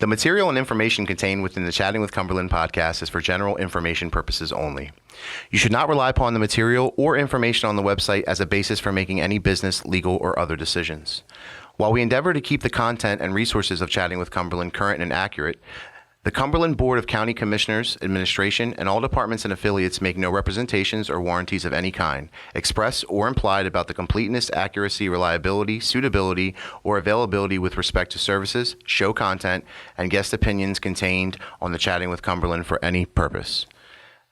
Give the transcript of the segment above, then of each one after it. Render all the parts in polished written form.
The material and information contained within the Chatting with Cumberland podcast is for general information purposes only. You should not rely upon the material or information on the website as a basis for making any business, legal, or other decisions. While we endeavor to keep the content and resources of Chatting with Cumberland current and accurate, the Cumberland Board of County Commissioners, Administration, and all departments and affiliates make no representations or warranties of any kind, express or implied, about the completeness, accuracy, reliability, suitability, or availability with respect to services, show content, and guest opinions contained on the Chatting with Cumberland for any purpose.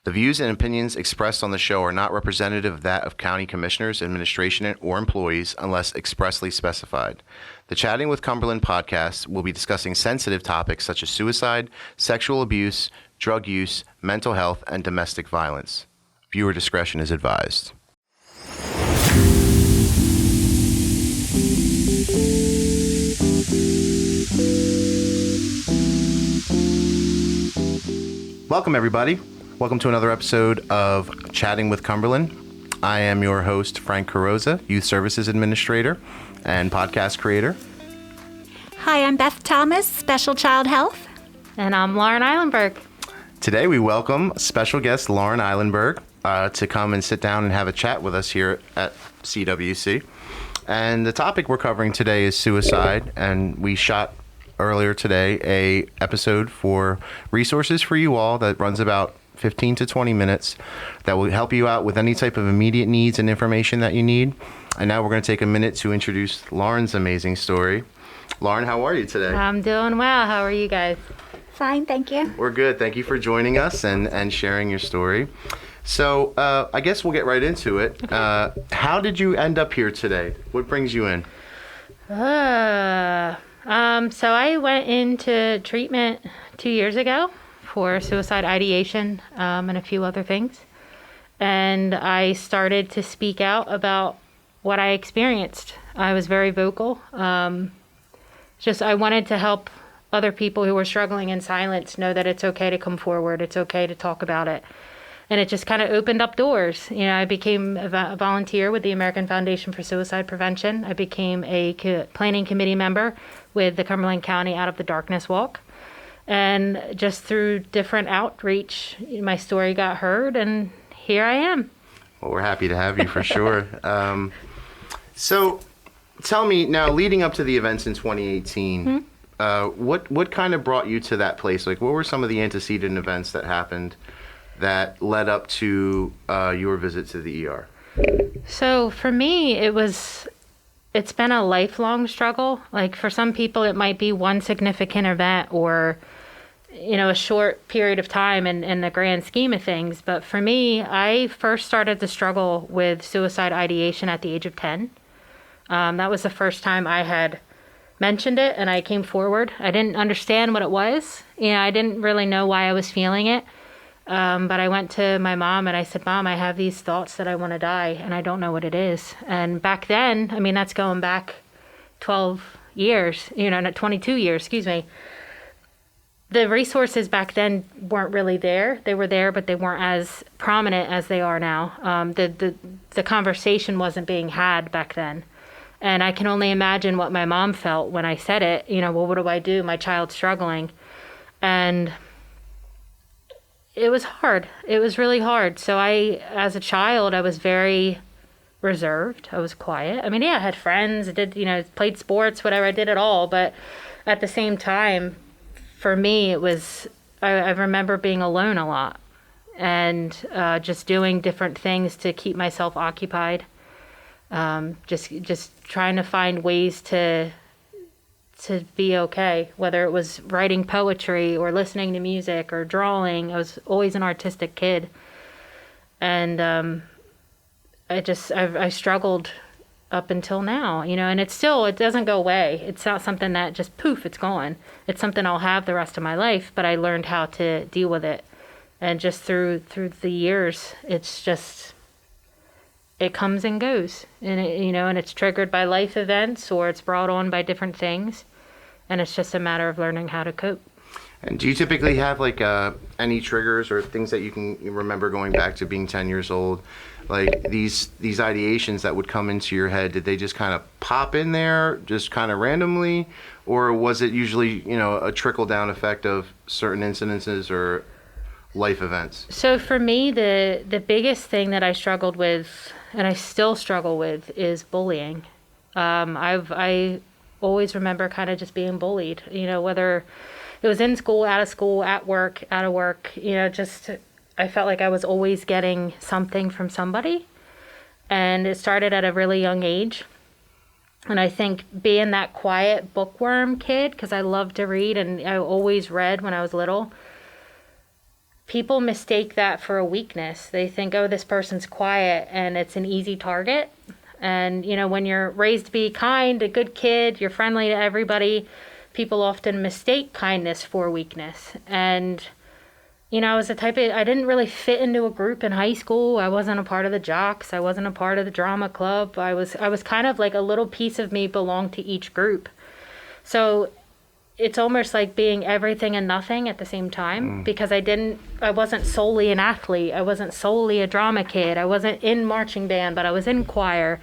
The views and opinions expressed on the show are not representative of that of county commissioners, administration, or employees unless expressly specified. The Chatting with Cumberland podcast will be discussing sensitive topics such as suicide, sexual abuse, drug use, mental health, and domestic violence. Viewer discretion is advised. Welcome, everybody. Welcome to another episode of Chatting with Cumberland. I am your host, Frank Carrozza, Youth Services Administrator and podcast creator. Hi, I'm Beth Thomas, Special Child Health. And I'm Lauren Eilenberg. Today we welcome special guest Lauren Eilenberg to come and sit down and have a chat with us here at CWC. And the topic we're covering today is suicide, and we shot earlier today a episode for resources for you all that runs about 15 to 20 minutes that will help you out with any type of immediate needs and information that you need. And now we're going to take a minute to introduce Lauren's amazing story. Lauren, how are you today? I'm doing well. How are you guys? Fine, thank you. We're good. Thank you for joining us and sharing your story. So I guess we'll get right into it. Okay. How did you end up here today? What brings you in? So I went into treatment 2 years ago for suicide ideation and a few other things. And I started to speak out about what I experienced. I was very vocal. I wanted to help other people who were struggling in silence know that it's okay to come forward. It's okay to talk about it. And it just kind of opened up doors. You know, I became a volunteer with the American Foundation for Suicide Prevention. I became a planning committee member with the Cumberland County Out of the Darkness Walk. And just through different outreach, my story got heard, and here I am. Well, we're happy to have you for sure. So tell me now, leading up to the events in 2018, what kind of brought you to that place? Like, what were some of the antecedent events that happened that led up to your visit to the ER? So for me, it's been a lifelong struggle. Like, for some people, it might be one significant event or, you know, a short period of time in the grand scheme of things. But for me, I first started the struggle with suicide ideation at the age of 10. That was the first time I had mentioned it, and I came forward. I didn't understand what it was. You know, I didn't really know why I was feeling it. But I went to my mom and I said, Mom, I have these thoughts that I want to die, and I don't know what it is. And back then, I mean, that's going back 12 years, 22 years, excuse me. The resources back then weren't really there. They were there, but they weren't as prominent as they are now. The conversation wasn't being had back then. And I can only imagine what my mom felt when I said it. You know, well, what do I do? My child's struggling. And it was hard. It was really hard. So as a child, I was very reserved. I was quiet. I mean, yeah, I had friends. I did, played sports, whatever. I did it all. But at the same time, for me, it was, I remember being alone a lot and just doing different things to keep myself occupied. Just trying to find ways to be okay, whether it was writing poetry or listening to music or drawing. I was always an artistic kid. And I struggled up until now, and it doesn't go away. It's not something that just poof, it's gone. It's something I'll have the rest of my life, but I learned how to deal with it. And just through the years, it's just, it comes and goes, and and it's triggered by life events or it's brought on by different things. And it's just a matter of learning how to cope. And do you typically have any triggers or things that you can remember going back to being 10 years old? Like these ideations that would come into your head, did they just kind of pop in there just kind of randomly? Or was it usually, a trickle-down effect of certain incidences or life events? So for me, the biggest thing that I struggled with, and I still struggle with, is bullying. I always remember kind of just being bullied, whether it was in school, out of school, at work, out of work, just I felt like I was always getting something from somebody. And it started at a really young age. And I think being that quiet bookworm kid, because I loved to read and I always read when I was little, people mistake that for a weakness. They think, oh, this person's quiet and it's an easy target. And, when you're raised to be kind, a good kid, you're friendly to everybody, people often mistake kindness for weakness. And, I was I didn't really fit into a group in high school. I wasn't a part of the jocks. I wasn't a part of the drama club. I was kind of like a little piece of me belonged to each group. So it's almost like being everything and nothing at the same time, because I wasn't solely an athlete. I wasn't solely a drama kid. I wasn't in marching band, but I was in choir.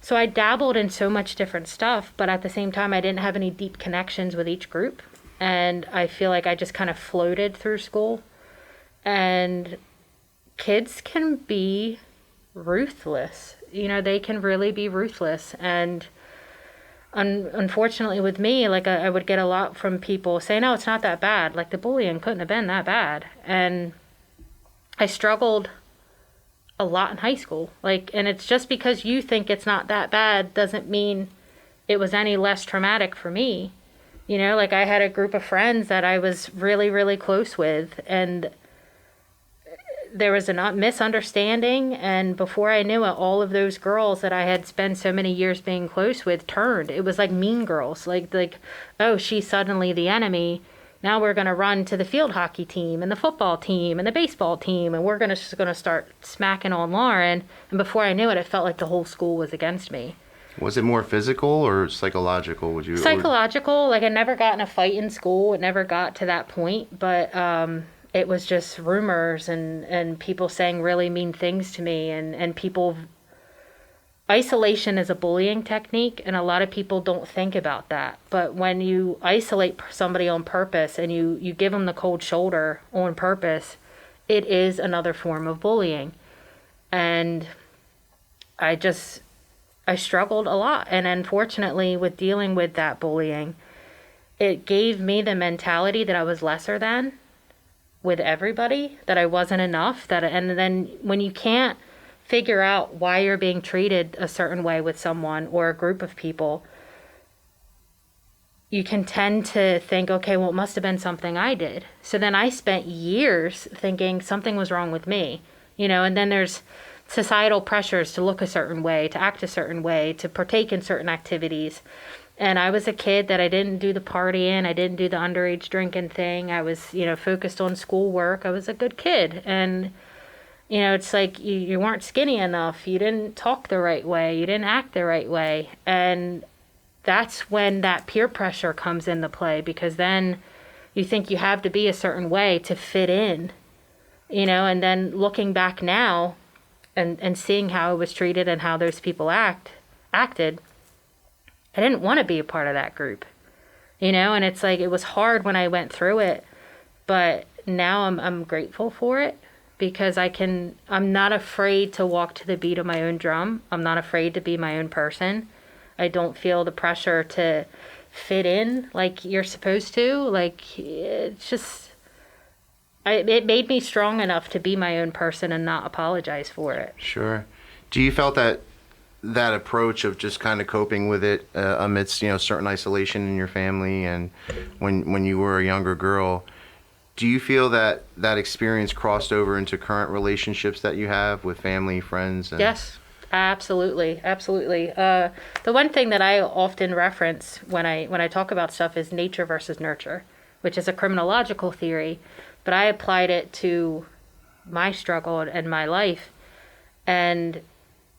So I dabbled in so much different stuff, but at the same time, I didn't have any deep connections with each group. And I feel like I just kind of floated through school. And kids can be ruthless. They can really be ruthless. And unfortunately with me, like I would get a lot from people saying, no, it's not that bad. Like the bullying couldn't have been that bad. And I struggled a lot in high school. And it's just because you think it's not that bad doesn't mean it was any less traumatic for me. I had a group of friends that I was really, really close with, and there was a misunderstanding, and before I knew it, all of those girls that I had spent so many years being close with turned. It was like Mean Girls, like oh, she's suddenly the enemy. Now we're going to run to the field hockey team and the football team and the baseball team, and we're just going to start smacking on Lauren. And before I knew it, it felt like the whole school was against me. Was it more physical or psychological? Psychological. I never got in a fight in school. It never got to that point, but it was just rumors and people saying really mean things to me, and people. Isolation is a bullying technique, and a lot of people don't think about that. But when you isolate somebody on purpose and you give them the cold shoulder on purpose, it is another form of bullying. And I struggled a lot. And unfortunately, with dealing with that bullying, it gave me the mentality that I was lesser than with everybody, that I wasn't enough. And then when you can't figure out why you're being treated a certain way with someone or a group of people, you can tend to think, okay, well, it must have been something I did. So then I spent years thinking something was wrong with me, and then there's societal pressures to look a certain way, to act a certain way, to partake in certain activities. And I was a kid that I didn't do the partying, I didn't do the underage drinking thing. I was, focused on schoolwork. I was a good kid. And, it's like you weren't skinny enough. You didn't talk the right way. You didn't act the right way. And that's when that peer pressure comes into play, because then you think you have to be a certain way to fit in, and then looking back now and seeing how I was treated and how those people acted, I didn't want to be a part of that group, and it's like, it was hard when I went through it, but now I'm grateful for it, because I'm not afraid to walk to the beat of my own drum. I'm not afraid to be my own person. I don't feel the pressure to fit in like you're supposed to. Like, it's just, it made me strong enough to be my own person and not apologize for it. Sure. Do you felt that approach of just kind of coping with it amidst, certain isolation in your family, and when you were a younger girl, do you feel that experience crossed over into current relationships that you have with family, friends? Yes, absolutely. The one thing that I often reference when I talk about stuff is nature versus nurture, which is a criminological theory, but I applied it to my struggle and my life. And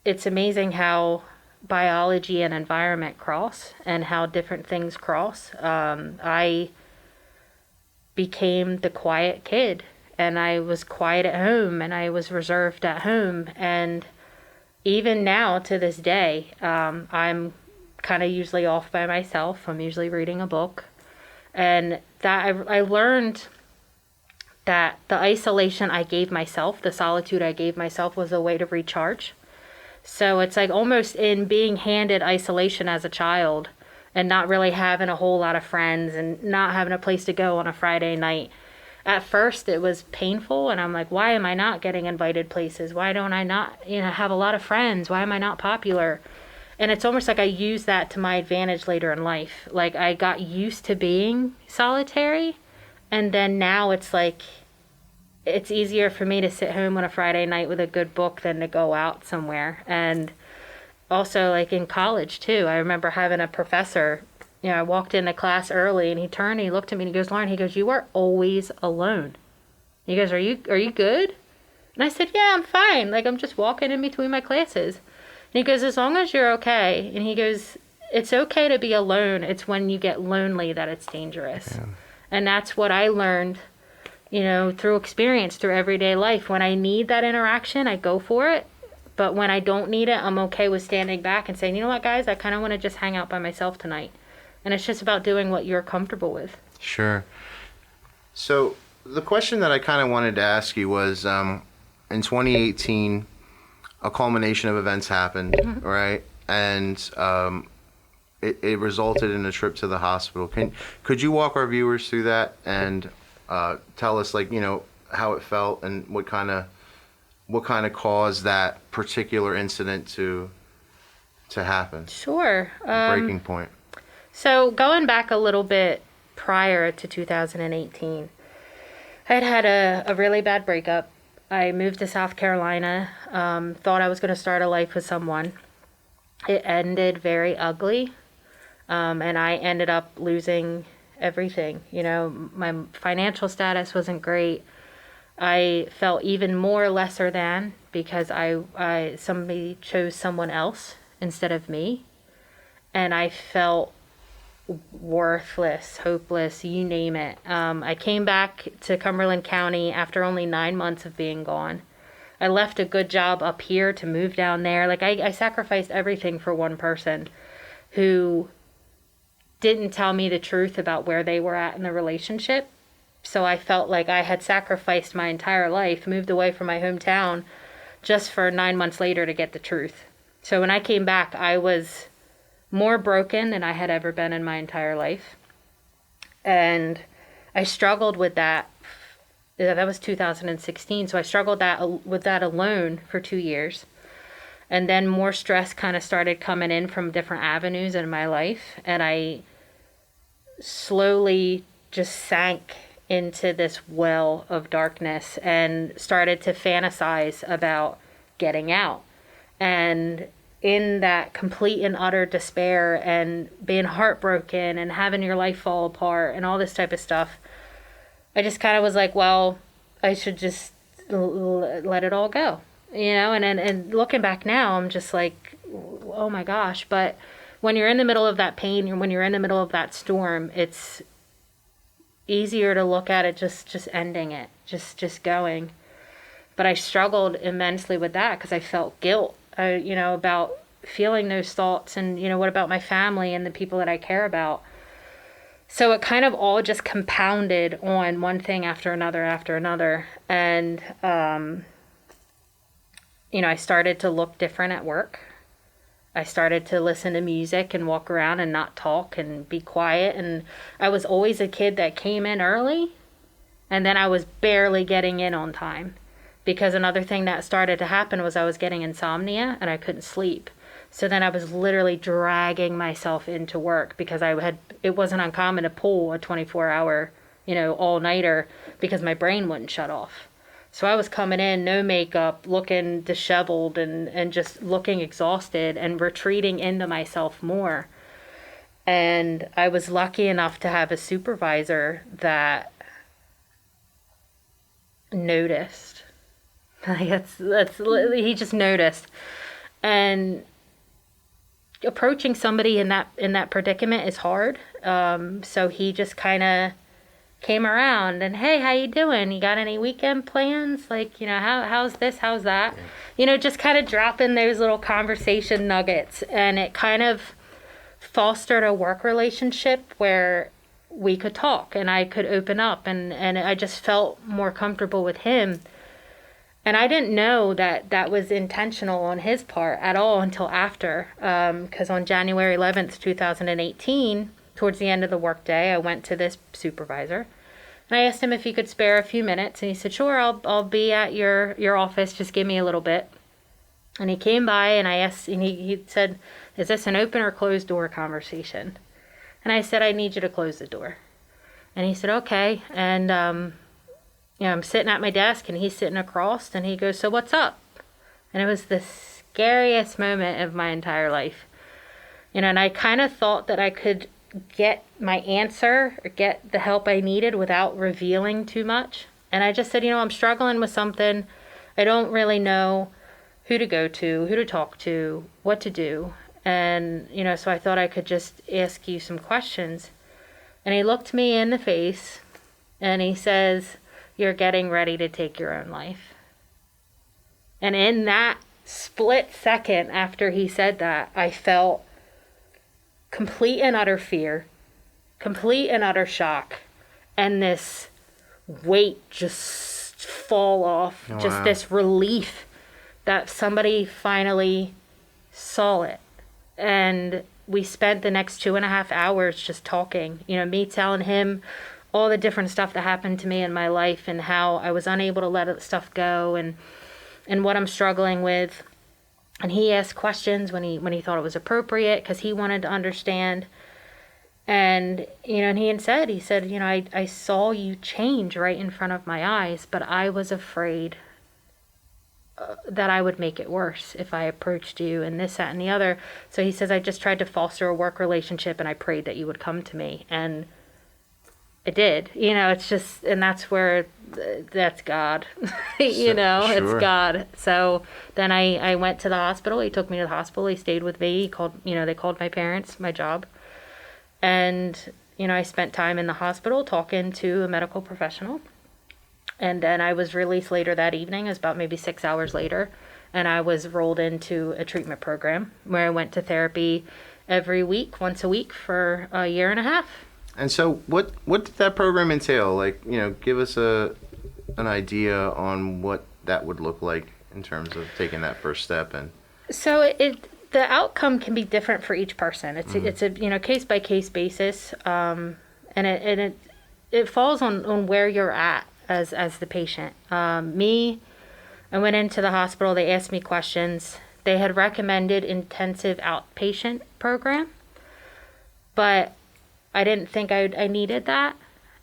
it's amazing how biology and environment cross, and how different things cross. I became the quiet kid, and I was quiet at home, and I was reserved at home. And even now, to this day, I'm kind of usually off by myself. I'm usually reading a book. And that I learned that the isolation I gave myself, the solitude I gave myself, was a way to recharge. So it's like almost in being handed isolation as a child and not really having a whole lot of friends and not having a place to go on a Friday night. At first it was painful, and I'm like, why am I not getting invited places? Why don't I not, have a lot of friends? Why am I not popular? And it's almost like I used that to my advantage later in life. Like I got used to being solitary, and then now it's like it's easier for me to sit home on a Friday night with a good book than to go out somewhere. And also, like in college too, I remember having a professor, I walked into class early and he turned and he looked at me and he goes, Lauren, he goes, you are always alone. He goes, are you good? And I said, yeah, I'm fine. Like I'm just walking in between my classes. And he goes, as long as you're okay. And he goes, it's okay to be alone. It's when you get lonely that it's dangerous. Yeah. And that's what I learned, through experience, through everyday life. When I need that interaction, I go for it. But when I don't need it, I'm okay with standing back and saying, you know what, guys, I kind of want to just hang out by myself tonight. And it's just about doing what you're comfortable with. Sure. So the question that I kind of wanted to ask you was, in 2018, a culmination of events happened, mm-hmm. right? And it resulted in a trip to the hospital. Could you walk our viewers through that and tell us, how it felt and what kind of caused that particular incident to happen? Sure. Breaking point. So going back a little bit prior to 2018, I had a really bad breakup. I moved to South Carolina, thought I was going to start a life with someone. It ended very ugly, and I ended up losing everything. My financial status wasn't great. I felt even more lesser than because somebody chose someone else instead of me, and I felt worthless, hopeless, you name it. I came back to Cumberland County after only 9 months of being gone. I left a good job up here to move down there. Like I sacrificed everything for one person who didn't tell me the truth about where they were at in the relationship. So I felt like I had sacrificed my entire life, moved away from my hometown just for 9 months later to get the truth. So when I came back, I was more broken than I had ever been in my entire life. And I struggled with that. That was 2016. So I struggled with that alone for 2 years. And then more stress kind of started coming in from different avenues in my life. And I slowly just sank into this well of darkness and started to fantasize about getting out. And in that complete and utter despair and being heartbroken and having your life fall apart and all this type of stuff, I just kind of was like, well, I should just let it all go, and looking back now, I'm just like, oh my gosh. But when you're in the middle of that pain, when you're in the middle of that storm, it's easier to look at it just ending it, just going. But I struggled immensely with that because I felt guilt, about feeling those thoughts and, what about my family and the people that I care about. So it kind of all just compounded on one thing after another. And, I started to look different at work. I started to listen to music and walk around and not talk and be quiet. And I was always a kid that came in early, and then I was barely getting in on time. Because another thing that started to happen was I was getting insomnia and I couldn't sleep. So then I was literally dragging myself into work because it wasn't uncommon to pull a 24-hour, all-nighter because my brain wouldn't shut off. So I was coming in, no makeup, looking disheveled and just looking exhausted and retreating into myself more. And I was lucky enough to have a supervisor that noticed. He just noticed. And approaching somebody in that predicament is hard. So he just kind of came around and, hey, how you doing? You got any weekend plans? Like, how's this? How's that? Just kind of dropping those little conversation nuggets. And it kind of fostered a work relationship where we could talk and I could open up, and I just felt more comfortable with him. And I didn't know that that was intentional on his part at all until after, because on January 11th, 2018, towards the end of the workday, I went to this supervisor and I asked him if he could spare a few minutes, and he said, "Sure, I'll be at your office. Just give me a little bit." And he came by and I asked, and he said, "Is this an open or closed door conversation?" And I said, "I need you to close the door." And he said, "Okay." And I'm sitting at my desk and he's sitting across, and he goes, "So what's up?" And it was the scariest moment of my entire life. And I kind of thought that I could get my answer or get the help I needed without revealing too much. And I just said, "I'm struggling with something. I don't really know who to go to, who to talk to, what to do. And, so I thought I could just ask you some questions." And he looked me in the face and he says, "You're getting ready to take your own life." And in that split second after he said that, I felt complete and utter fear, complete and utter shock, and this weight just fall off, Wow. just this relief that somebody finally saw it. And we spent the next 2.5 hours just talking, me telling him all the different stuff that happened to me in my life and how I was unable to let stuff go and what I'm struggling with. And he asked questions when he thought it was appropriate, because he wanted to understand. And, and he said, I saw you change right in front of my eyes, but I was afraid that I would make it worse if I approached you and this, that, and the other. So he says, "I just tried to foster a work relationship and I prayed that you would come to me." And it did. It's just, and that's where, that's God. Sure. It's God. So then I went to the hospital. He took me to the hospital. He stayed with me. He called, they called my parents, my job. And, I spent time in the hospital talking to a medical professional. And then I was released later that evening. It was about maybe 6 hours later. And I was rolled into a treatment program where I went to therapy every week, once a week, for a year and a half. And so what did that program entail? Like, give us an idea on what that would look like in terms of taking that first step. And so the outcome can be different for each person. It's a case by case basis, and it falls on where you're at as the patient. I went into the hospital. They asked me questions. They had recommended intensive outpatient program, but I didn't think I needed that.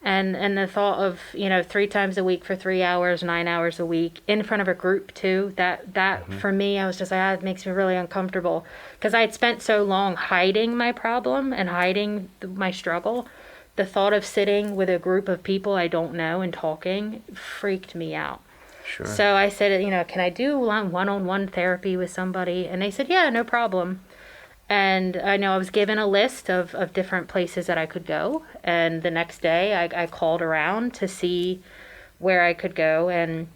And the thought of, 3 times a week for 3 hours, 9 hours a week in front of a group too, that for me, I was just like, it makes me really uncomfortable, because I had spent so long hiding my problem and hiding my struggle. The thought of sitting with a group of people I don't know and talking freaked me out. sure. So I said, "Can I do one-on-one therapy with somebody?" And they said, "Yeah, no problem." And I know I was given a list of different places that I could go. And the next day I called around to see where I could go. And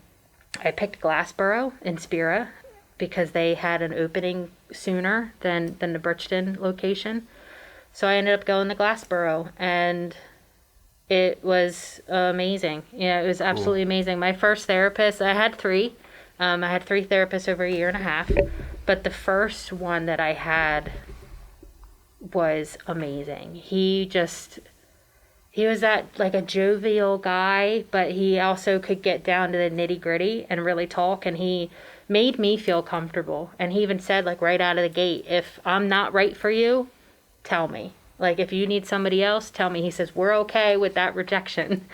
I picked Glassboro in Spira because they had an opening sooner than the Bridgeton location. So I ended up going to Glassboro, and it was amazing. It was absolutely amazing. My first therapist, I had 3. I had 3 therapists over a year and a half. But the first one that I had was amazing. He was that like a jovial guy, but he also could get down to the nitty gritty and really talk. And he made me feel comfortable. And he even said, like, right out of the gate, "If I'm not right for you, tell me. Like, if you need somebody else, tell me." He says, "We're okay with that rejection."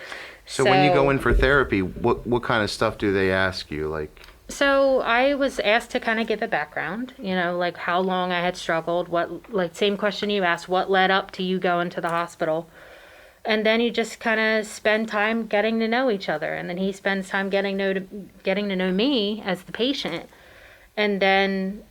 So when you go in for therapy, what kind of stuff do they ask you? Like, So I was asked to kind of give a background, like how long I had struggled, same question you asked, what led up to you going to the hospital? And then you just kind of spend time getting to know each other. And then he spends time getting to know me as the patient. And then,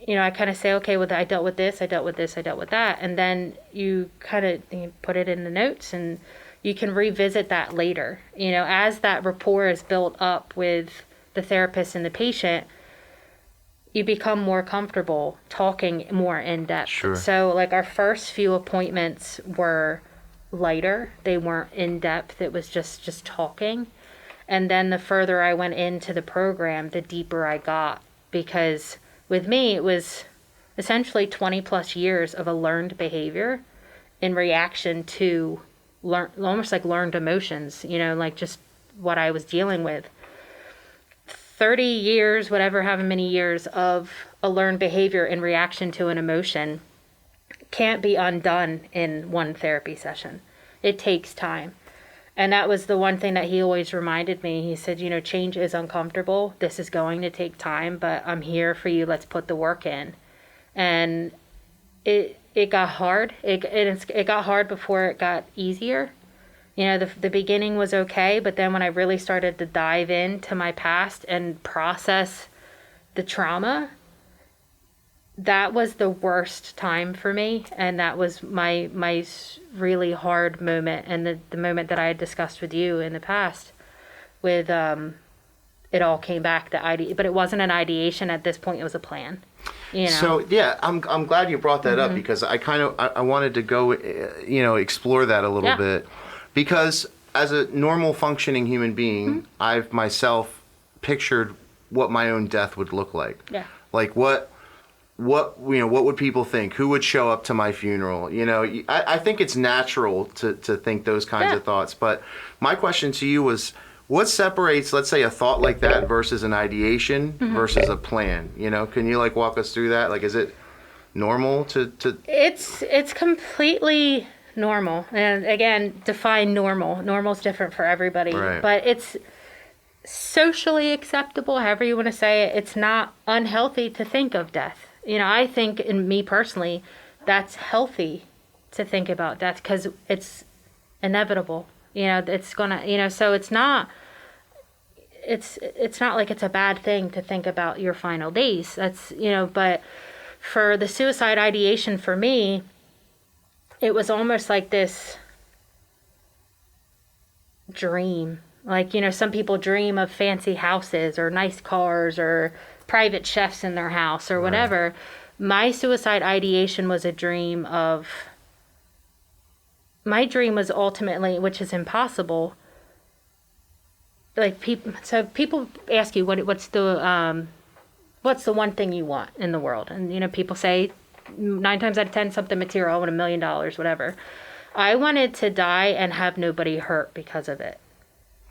I kind of say, okay, well, I dealt with this, I dealt with this, I dealt with that. And then you kind of put it in the notes, and you can revisit that later. As that rapport is built up with the therapist and the patient, you become more comfortable talking more in depth. Sure. So like our first few appointments were lighter. They weren't in depth. It was just talking. And then the further I went into the program, the deeper I got, because with me, it was essentially 20 plus years of a learned behavior in reaction to almost like learned emotions, like just what I was dealing with. 30 years, whatever, however many years of a learned behavior in reaction to an emotion can't be undone in one therapy session. It takes time. And that was the one thing that he always reminded me. He said, change is uncomfortable. This is going to take time, but I'm here for you. Let's put the work in. And it got hard. It got hard before it got easier. The beginning was okay, but then when I really started to dive into my past and process the trauma, that was the worst time for me, and that was my really hard moment, and the moment that I had discussed with you in the past with it all came back to but it wasn't an ideation at this point, it was a plan. So yeah, I'm glad you brought that up, because I wanted to go explore that a little bit, because as a normal functioning human being, I've myself pictured what my own death would look like. Yeah. Like what would people think? Who would show up to my funeral? I think it's natural to think those kinds of thoughts. But my question to you was, what separates, let's say, a thought like that versus an ideation versus a plan? Can you walk us through that? Is it normal to? It's completely normal. And again, define normal. Normal's different for everybody. Right. But it's socially acceptable, however you want to say it. It's not unhealthy to think of death. I think, in me personally, that's healthy to think about death, because it's inevitable. It's gonna, so it's not like it's a bad thing to think about your final days. That's, but for the suicide ideation for me, it was almost like this dream. Some people dream of fancy houses or nice cars or private chefs in their house or whatever. Right. My suicide ideation was my dream was ultimately, which is impossible. People ask you what's the one thing you want in the world, and people say 9 times out of 10 something material. I want $1 million, whatever. I wanted to die and have nobody hurt because of it.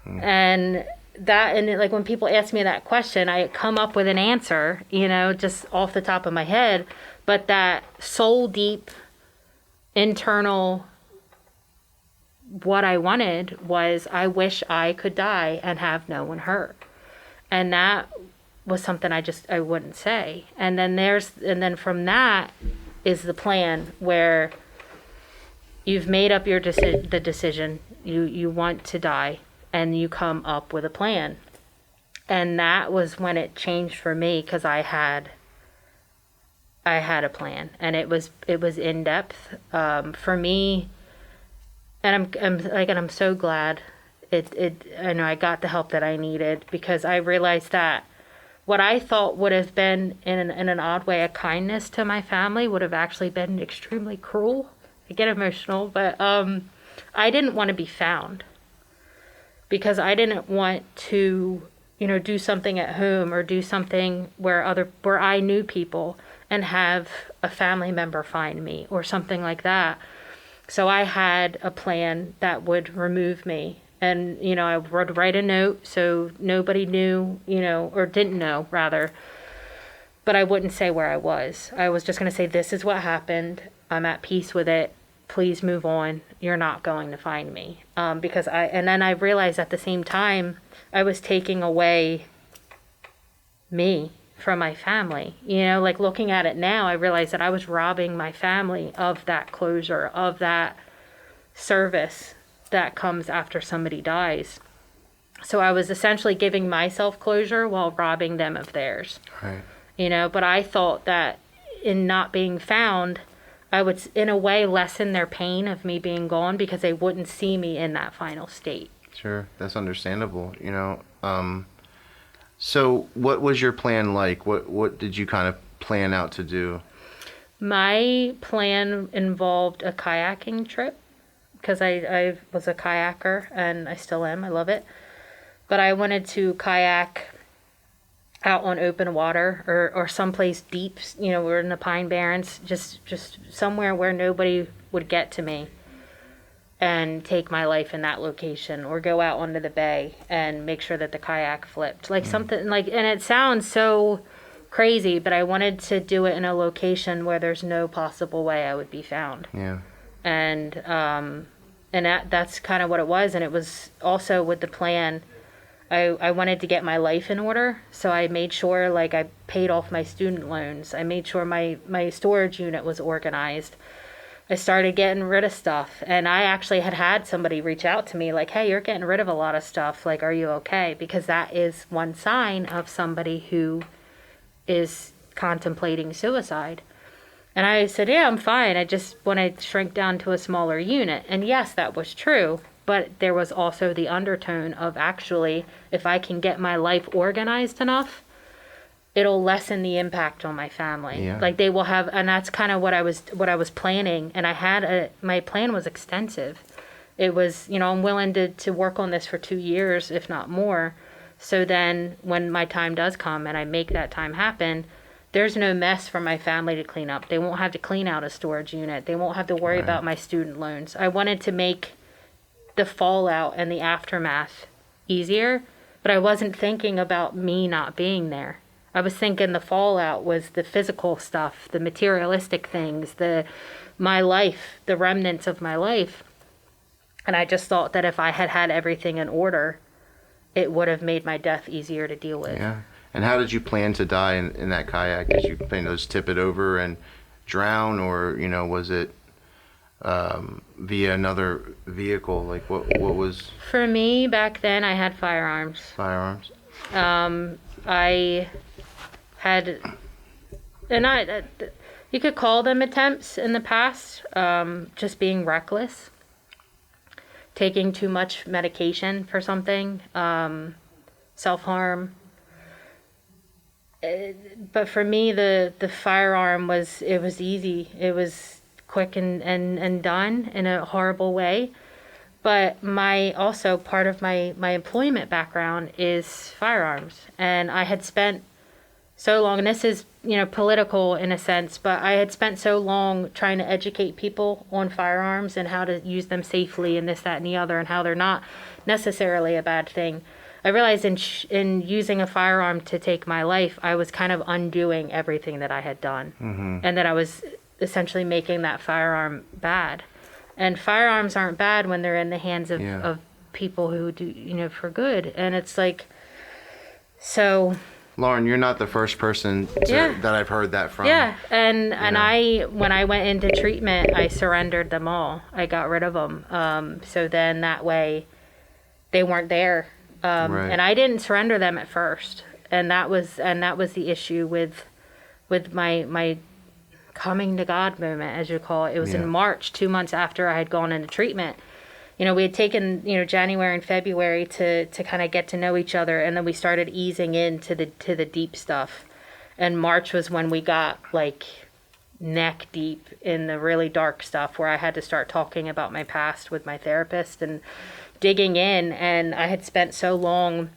And when people ask me that question, I come up with an answer, just off the top of my head. But that soul deep internal, what I wanted was, I wish I could die and have no one hurt. And that was something I wouldn't say. And then from that is the plan, where you've made up the decision, you want to die, and you come up with a plan. And that was when it changed for me, because I had a plan, and it was in depth for me. And I'm so glad I got the help that I needed, because I realized that what I thought would have been in an odd way a kindness to my family would have actually been extremely cruel. I get emotional, but I didn't want to be found, because I didn't want to, do something at home or do something where I knew people and have a family member find me or something like that. So I had a plan that would remove me. And, I would write a note so nobody knew, or didn't know, rather. But I wouldn't say where I was. I was just going to say, this is what happened. I'm at peace with it. Please move on. You're not going to find me. And then I realized at the same time, I was taking away me from my family. Looking at it now, I realized that I was robbing my family of that closure, of that service that comes after somebody dies. So I was essentially giving myself closure while robbing them of theirs. Right. But I thought that in not being found, I would, in a way, lessen their pain of me being gone, because they wouldn't see me in that final state. Sure, that's understandable. So what was your plan like? What did you kind of plan out to do? My plan involved a kayaking trip because I was a kayaker and I still am. I love it. But I wanted to kayak out on open water or someplace deep. We're in the Pine Barrens, just somewhere where nobody would get to me, and take my life in that location, or go out onto the bay and make sure that the kayak flipped. Like something like, and it sounds so crazy, but I wanted to do it in a location where there's no possible way I would be found. Yeah. And that's kind of what it was. And it was also with the plan, I wanted to get my life in order. So I made sure, like, I paid off my student loans. I made sure my storage unit was organized. I started getting rid of stuff. And I actually had somebody reach out to me like, hey, you're getting rid of a lot of stuff. Like, are you okay? Because that is one sign of somebody who is contemplating suicide. And I said, yeah, I'm fine. I just want to shrink down to a smaller unit. And yes, that was true. But there was also the undertone of, actually, if I can get my life organized enough, it'll lessen the impact on my family. Yeah. Like, they will have, and that's kind of what I was planning. And my plan was extensive. It was, I'm willing to work on this for 2 years, if not more. So then when my time does come and I make that time happen, there's no mess for my family to clean up. They won't have to clean out a storage unit. They won't have to worry about my student loans. I wanted to make the fallout and the aftermath easier, but I wasn't thinking about me not being there. I was thinking the fallout was the physical stuff, the materialistic things, my life, the remnants of my life. And I just thought that if I had everything in order, it would have made my death easier to deal with. Yeah. And how did you plan to die in that kayak? Did you plan to just tip it over and drown, or was it via another vehicle? Like what was? For me back then, I had firearms. Firearms. I had, and you could call them attempts in the past, just being reckless, taking too much medication for something, self-harm. But for me, the firearm was easy. It was quick and done in a horrible way. But also part of my employment background is firearms. And I had spent so long, and this is, political in a sense, but I had spent so long trying to educate people on firearms and how to use them safely and this, that, and the other, and how they're not necessarily a bad thing. I realized in using a firearm to take my life, I was kind of undoing everything that I had done. Mm-hmm. And that I was essentially making that firearm bad. And firearms aren't bad when they're in the hands of people who do, for good. And it's like, so... Lauren, you're not the first person that I've heard that from. Yeah, and when I went into treatment, I surrendered them all. I got rid of them. So then that way, they weren't there. Right. And I didn't surrender them at first, and that was the issue with my coming to God moment, as you call it. It was in March, 2 months after I had gone into treatment. We had taken, January and February to kind of get to know each other, and then we started easing into the deep stuff. And March was when we got like neck deep in the really dark stuff, where I had to start talking about my past with my therapist and digging in. And I had spent so long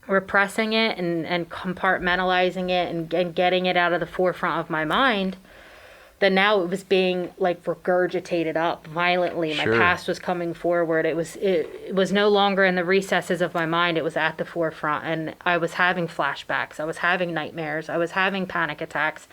repressing it and compartmentalizing it and getting it out of the forefront of my mind, that now it was being like regurgitated up violently. My past was coming forward. It was no longer in the recesses of my mind. It was at the forefront, and I was having flashbacks. I was having nightmares. I was having panic attacks,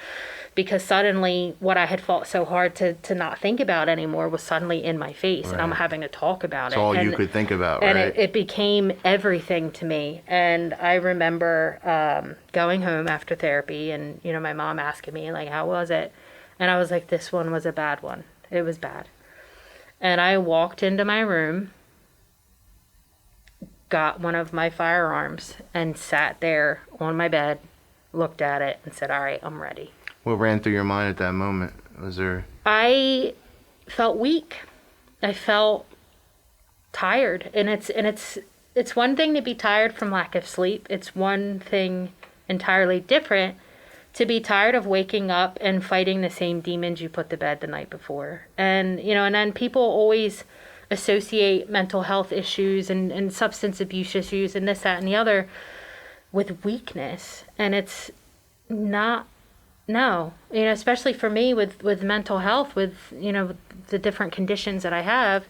because suddenly what I had fought so hard to not think about anymore was suddenly in my face, and I'm having to talk about it. It's all you could think about, and right? it became everything to me. And I remember going home after therapy, and my mom asking me like, how was it? And I was like, this one was a bad one. It was bad. And I walked into my room, got one of my firearms, and sat there on my bed, looked at it, and said, all right, I'm ready. What ran through your mind at that moment? Was there... I felt weak. I felt tired. And it's it's one thing to be tired from lack of sleep. It's one thing entirely different to be tired of waking up and fighting the same demons you put to bed the night before. And, and then people always associate mental health issues and substance abuse issues and this, that, and the other with weakness. And it's not, no, especially for me with mental health, with, the different conditions that I have,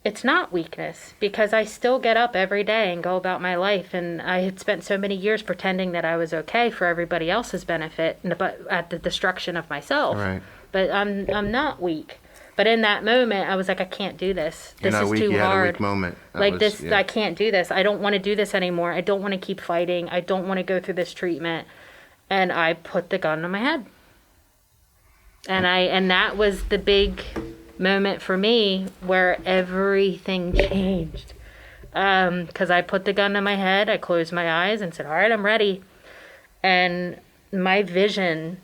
it's not weakness, because I still get up every day and go about my life. And I had spent so many years pretending that I was okay for everybody else's benefit, but at the destruction of myself. Right. But I'm not weak. But in that moment, I was like, I can't do this. This is too hard. You had a weak moment. I can't do this. I don't want to do this anymore. I don't want to keep fighting. I don't want to go through this treatment. And I put the gun to my head. And that was the big moment for me where everything changed. Because I put the gun to my head, I closed my eyes and said, all right, I'm ready. And my vision,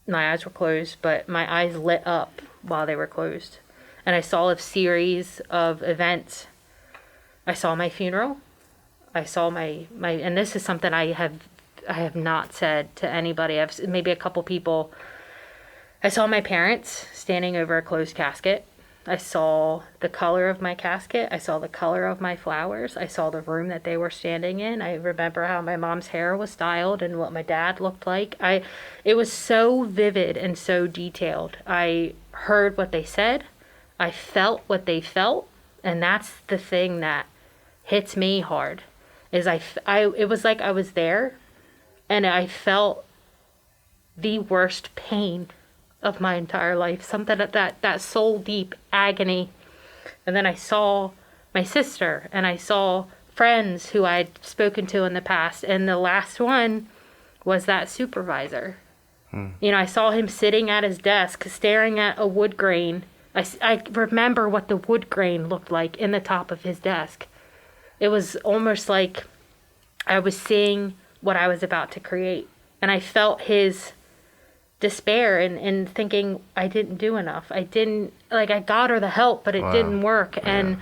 my eyes were closed, but my eyes lit up while they were closed. And I saw a series of events. I saw my funeral. I saw my and this is something I have not said to anybody. Maybe a couple people. I saw my parents standing over a closed casket. I saw the color of my casket. I saw the color of my flowers. I saw the room that they were standing in. I remember how my mom's hair was styled and what my dad looked like. It was so vivid and so detailed. I heard what they said. I felt what they felt. And that's the thing that hits me hard, is it was like I was there and I felt the worst pain of my entire life, something that soul deep agony. And then I saw my sister and I saw friends who I'd spoken to in the past, and the last one was that supervisor. I saw him sitting at his desk staring at a wood grain. I remember what the wood grain looked like in the top of his desk. It was almost like I was seeing what I was about to create, and I felt his despair and thinking I didn't do enough. I got her the help, but it didn't work. Yeah. And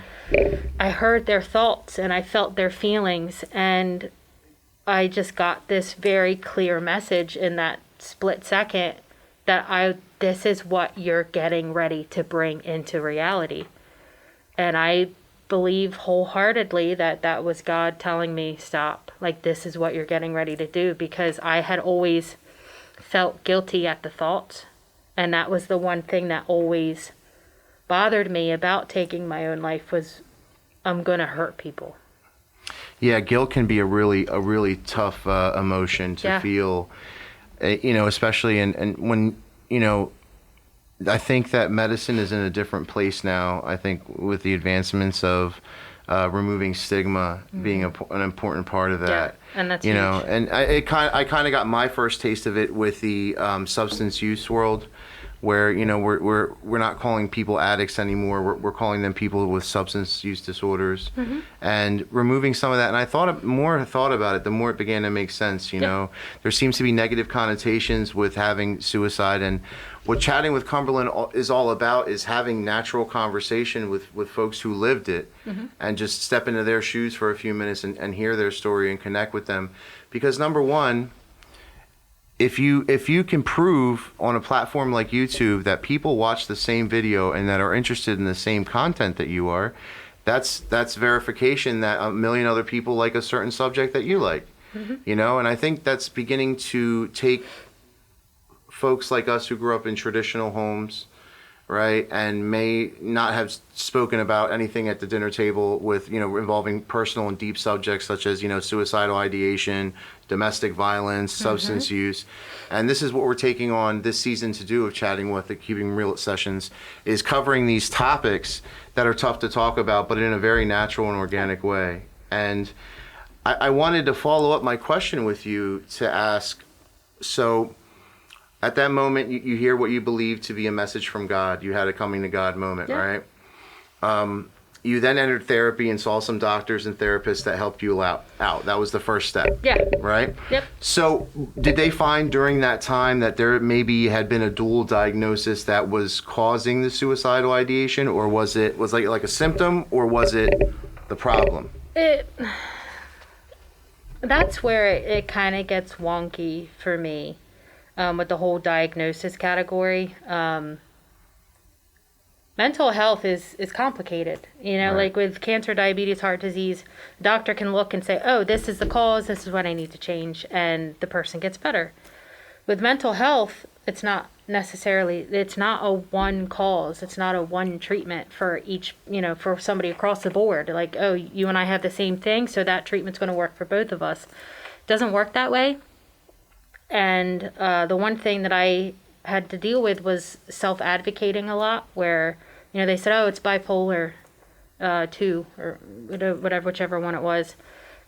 I heard their thoughts and I felt their feelings, and I just got this very clear message in that split second that this is what you're getting ready to bring into reality. And I believe wholeheartedly that was God telling me, stop, this is what you're getting ready to do, because I had always felt guilty at the thought, and that was the one thing that always bothered me about taking my own life, was I'm gonna hurt people. Yeah, guilt can be a really tough emotion to feel, especially and when I think that medicine is in a different place now. I think with the advancements of removing stigma being an important part of that. Yeah, and that's huge. And I kind of got my first taste of it with the substance use world, where we're not calling people addicts anymore. We're calling them people with substance use disorders, and removing some of that. And I thought about it, the more it began to make sense. There seems to be negative connotations with having suicide, and what Chatting with Cumberland is all about is having natural conversation with folks who lived it, and just step into their shoes for a few minutes and hear their story and connect with them. Because number one, if you can prove on a platform like YouTube that people watch the same video and that are interested in the same content that you are, that's verification that a million other people like a certain subject that you like. And I think that's beginning to take folks like us who grew up in traditional homes, right, and may not have spoken about anything at the dinner table with, involving personal and deep subjects such as, suicidal ideation, domestic violence, substance use. And this is what we're taking on this season to do of Chatting with the Keeping Real Sessions, is covering these topics that are tough to talk about, but in a very natural and organic way. And I wanted to follow up my question with you to ask, so at that moment, you hear what you believe to be a message from God. You had a coming to God moment, right? You then entered therapy and saw some doctors and therapists that helped you out. That was the first step. Yeah. Right? Yep. So did they find during that time that there maybe had been a dual diagnosis that was causing the suicidal ideation, or was it like a symptom, or was it the problem? That's where it kind of gets wonky for me, with the whole diagnosis category. Mental health is complicated. Right. Like with cancer, diabetes, heart disease, the doctor can look and say, oh, this is the cause, this is what I need to change, and the person gets better. With mental health, it's not a one cause. It's not a one treatment for each, for somebody across the board. Like, oh, you and I have the same thing, so that treatment's going to work for both of us. It doesn't work that way. And the one thing that I had to deal with was self-advocating a lot, where, they said, oh, it's bipolar 2 or whatever, whichever one it was.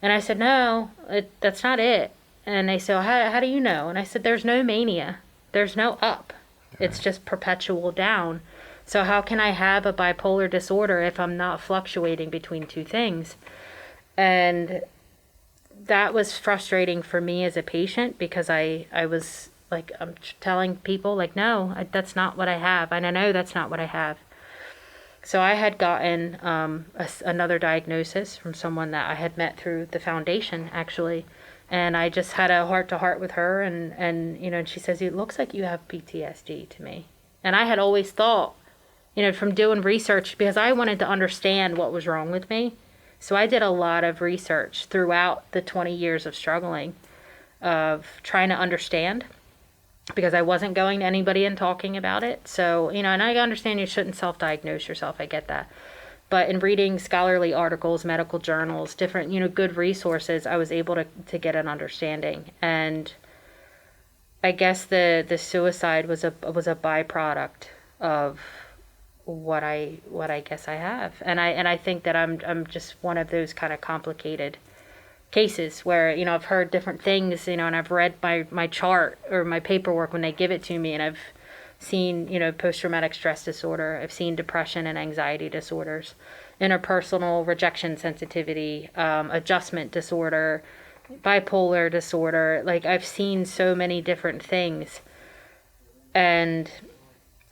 And I said, no, that's not it. And they said, how do you know? And I said, there's no mania. There's no up. It's just perpetual down. So how can I have a bipolar disorder if I'm not fluctuating between two things? And that was frustrating for me as a patient, because I was like, I'm telling people, like, no, that's not what I have. And I know that's not what I have. So I had gotten another diagnosis from someone that I had met through the foundation, actually. And I just had a heart-to-heart with her, and and she says, it looks like you have PTSD to me. And I had always thought, from doing research, because I wanted to understand what was wrong with me. So I did a lot of research throughout the 20 years of struggling, of trying to understand, because I wasn't going to anybody and talking about it. So, and I understand you shouldn't self-diagnose yourself. I get that. But in reading scholarly articles, medical journals, different, good resources, I was able to get an understanding. And I guess the suicide was a byproduct of what I guess I have. And I think that I'm just one of those kind of complicated cases where, I've heard different things, and I've read my chart or my paperwork when they give it to me, and I've seen, post-traumatic stress disorder. I've seen depression and anxiety disorders, interpersonal rejection sensitivity, adjustment disorder, bipolar disorder. Like, I've seen so many different things, and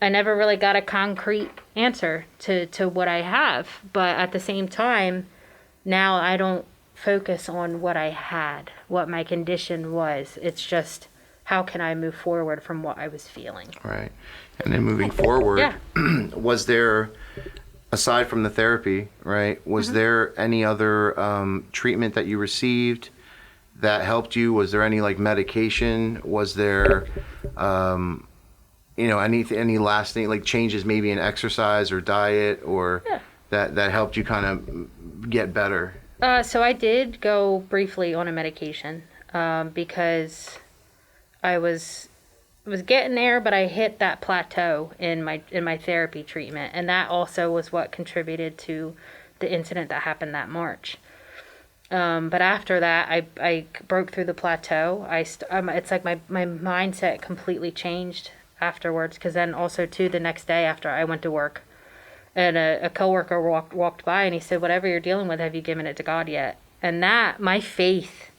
I never really got a concrete answer to what I have. But at the same time, now I don't focus on what I had, what my condition was. It's just, how can I move forward from what I was feeling? Right. And then moving forward, was there, aside from the therapy, right, was there any other treatment that you received that helped you? Was there any medication? Was there, any lasting changes maybe in exercise or diet or that helped you kind of get better? So I did go briefly on a medication because I was getting there, but I hit that plateau in my therapy treatment, and that also was what contributed to the incident that happened that March. But after that, I broke through the plateau. It's like my mindset completely changed afterwards, because then also too, the next day after I went to work, and a coworker walked by, and he said, "Whatever you're dealing with, have you given it to God yet?" And that, my faith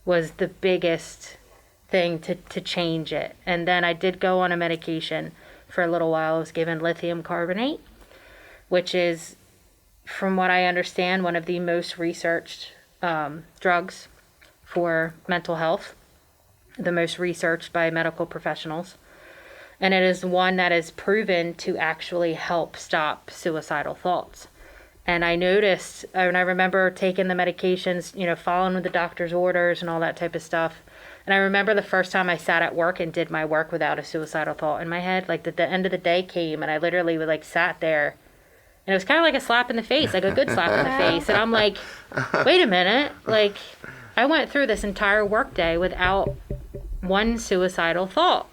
was the biggest thing to change it. And then I did go on a medication for a little while. I was given lithium carbonate, which is, from what I understand, one of the most researched drugs for mental health, the most researched by medical professionals. And it is one that is proven to actually help stop suicidal thoughts. And I noticed, and I remember taking the medications, following the doctor's orders and all that type of stuff. And I remember the first time I sat at work and did my work without a suicidal thought in my head. Like, the end of the day came, and I literally sat there, and it was kind of like a slap in the face, like a good slap in the face. And I'm like, wait a minute. I went through this entire workday without one suicidal thought.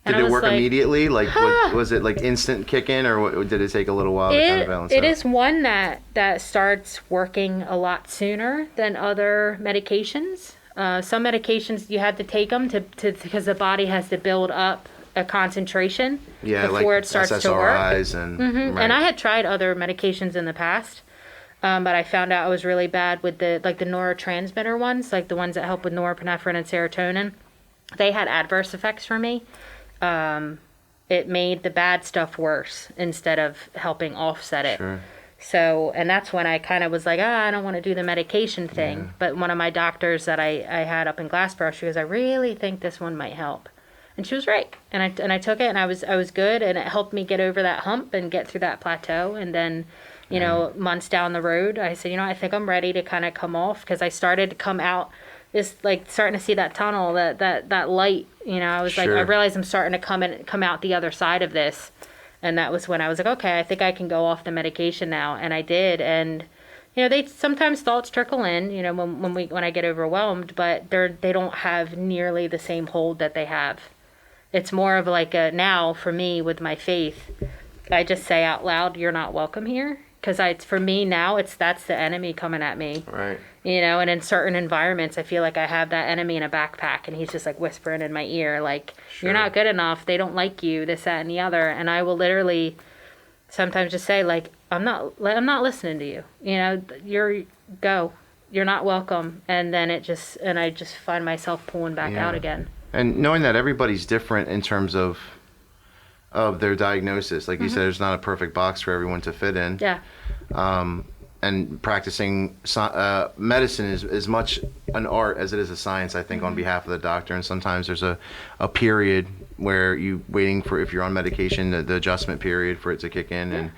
Did it work immediately? Was it instant kick in, or did it take a little while to kind of balance out? It is one that starts working a lot sooner than other medications. Some medications you have to take them because the body has to build up a concentration before it starts to work. SSRIs and right. And I had tried other medications in the past, but I found out I was really bad with the neurotransmitter ones, like the ones that help with norepinephrine and serotonin. They had adverse effects for me. It made the bad stuff worse instead of helping offset it. Sure. So, and that's when I kind of was like, I don't want to do the medication thing. Yeah. But one of my doctors that I had up in Glassboro, she goes, I really think this one might help. And she was right. And I took it, and I was good, and it helped me get over that hump and get through that plateau. And then, months down the road, I said, I think I'm ready to kind of come off, because I started to come out, just like starting to see that tunnel, that light. I was like, I realized I'm starting to come out the other side of this. And that was when I was like, okay, I think I can go off the medication now. And I did. And, they sometimes thoughts trickle in, when I get overwhelmed, but they don't have nearly the same hold that they have. It's more of like now for me with my faith, I just say out loud, you're not welcome here. Because for me now, that's the enemy coming at me. Right. And in certain environments, I feel like I have that enemy in a backpack, and he's just like whispering in my ear, like, you're not good enough. They don't like you, this, that, and the other. And I will literally sometimes just say, like, I'm not listening to you. You're not welcome. And then I just find myself pulling back out again. And knowing that everybody's different in terms of their diagnosis. Like you said, there's not a perfect box for everyone to fit in. Yeah. And practicing medicine is as much an art as it is a science, I think, on behalf of the doctor. And sometimes there's a period where you waiting for, if you're on medication, the adjustment period for it to kick in. Yeah.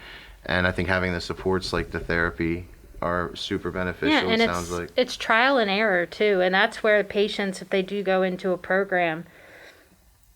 And I think having the supports like the therapy are super beneficial. Yeah, and it sounds like it's trial and error too. And that's where patients, if they do go into a program,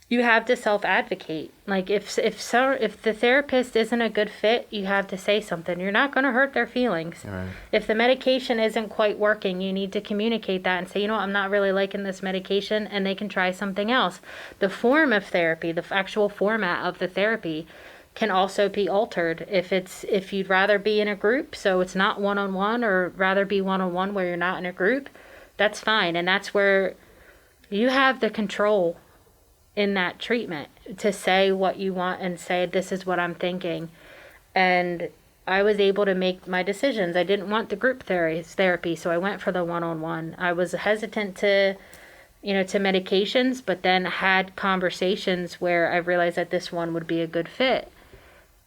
you have to self-advocate. Like if the therapist isn't a good fit, you have to say something. You're not going to hurt their feelings. Right. If the medication isn't quite working, you need to communicate that and say, I'm not really liking this medication, and they can try something else. The form of therapy, the actual format of the therapy, can also be altered if you'd rather be in a group, so it's not one-on-one, or rather be one-on-one where you're not in a group. That's fine, and that's where you have the control in that treatment to say what you want and say, this is what I'm thinking. And I was able to make my decisions. I didn't want the group therapy, so I went for the one-on-one. I was hesitant to medications, but then had conversations where I realized that this one would be a good fit.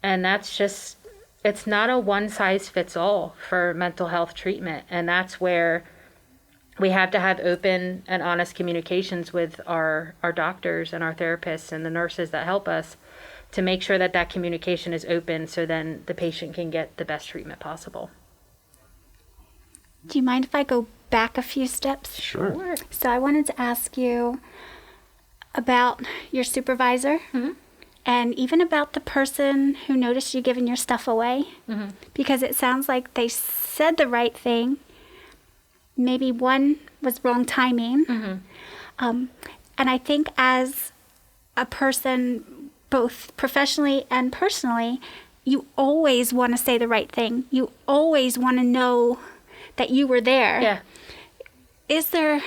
And that's just, it's not a one-size-fits-all for mental health treatment. And that's where we have to have open and honest communications with our doctors and our therapists and the nurses that help us to make sure that communication is open, so then the patient can get the best treatment possible. Do you mind if I go back a few steps? Sure. So I wanted to ask you about your supervisor, and even about the person who noticed you giving your stuff away, because it sounds like they said the right thing. Maybe one was wrong timing. And I think as a person, both professionally and personally, you always want to say the right thing. You always want to know that you were there. Yeah. Is there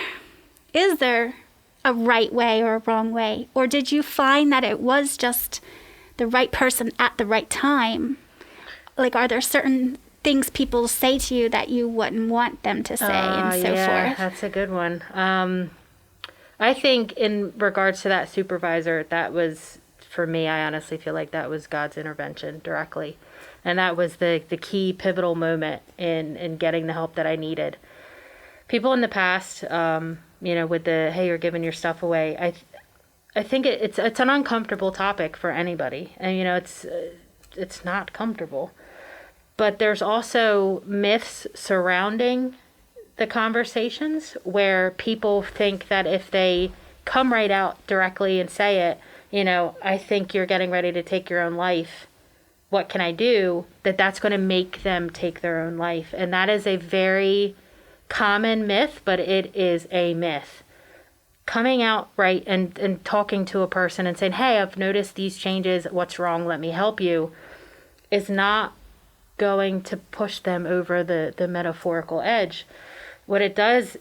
a right way or a wrong way? Or did you find that it was just the right person at the right time? Like, are there certain things people say to you that you wouldn't want them to say, and so forth? That's a good one. I think in regards to that supervisor, that was, for me, I honestly feel like that was God's intervention directly. And that was the key pivotal moment in getting the help that I needed. People in the past, with the, hey, you're giving your stuff away, I think it's an uncomfortable topic for anybody. And, it's not comfortable. But there's also myths surrounding the conversations where people think that if they come right out directly and say it, I think you're getting ready to take your own life. What can I do? That's going to make them take their own life. And that is a very common myth, but it is a myth. Coming out right and talking to a person and saying, hey, I've noticed these changes. What's wrong? Let me help you, is not going to push them over the metaphorical edge. What it does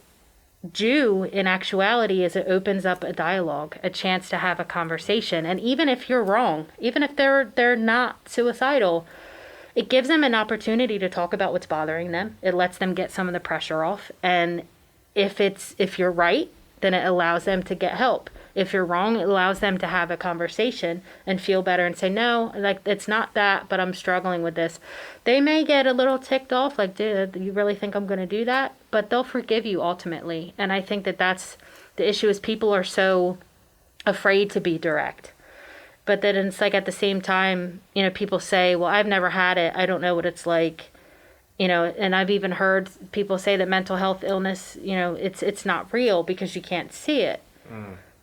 do in actuality is it opens up a dialogue, a chance to have a conversation. And even if you're wrong, even if they're not suicidal, it gives them an opportunity to talk about what's bothering them. It lets them get some of the pressure off. And if you're right, then it allows them to get help. If you're wrong, it allows them to have a conversation and feel better and say, no, like, it's not that, but I'm struggling with this. They may get a little ticked off, like, dude, you really think I'm going to do that? But they'll forgive you ultimately. And I think that that's the issue, is people are so afraid to be direct. But then it's like, at the same time, you know, people say, well, I've never had it, I don't know what it's like. You know, and I've even heard people say that mental health illness, you know, it's not real because you can't see it.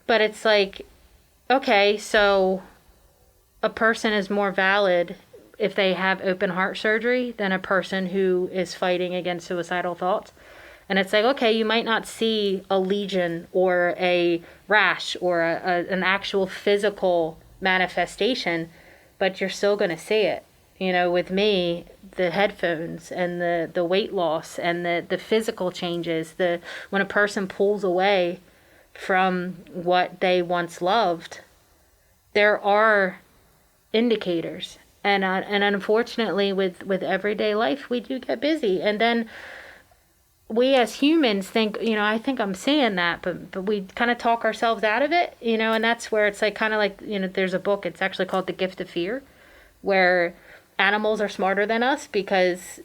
But it's like, okay, so a person is more valid if they have open heart surgery than a person who is fighting against suicidal thoughts. And it's like, okay, you might not see a lesion or a rash or an actual physical manifestation, but you're still going to see it. You know, with me, the headphones and the weight loss and the physical changes, when a person pulls away from what they once loved, there are indicators. And unfortunately, with everyday life, we do get busy. And then we as humans think, you know, I think I'm seeing that, but we kind of talk ourselves out of it, you know, and that's where it's like, kind of like, you know, there's a book, it's actually called The Gift of Fear, where animals are smarter than us because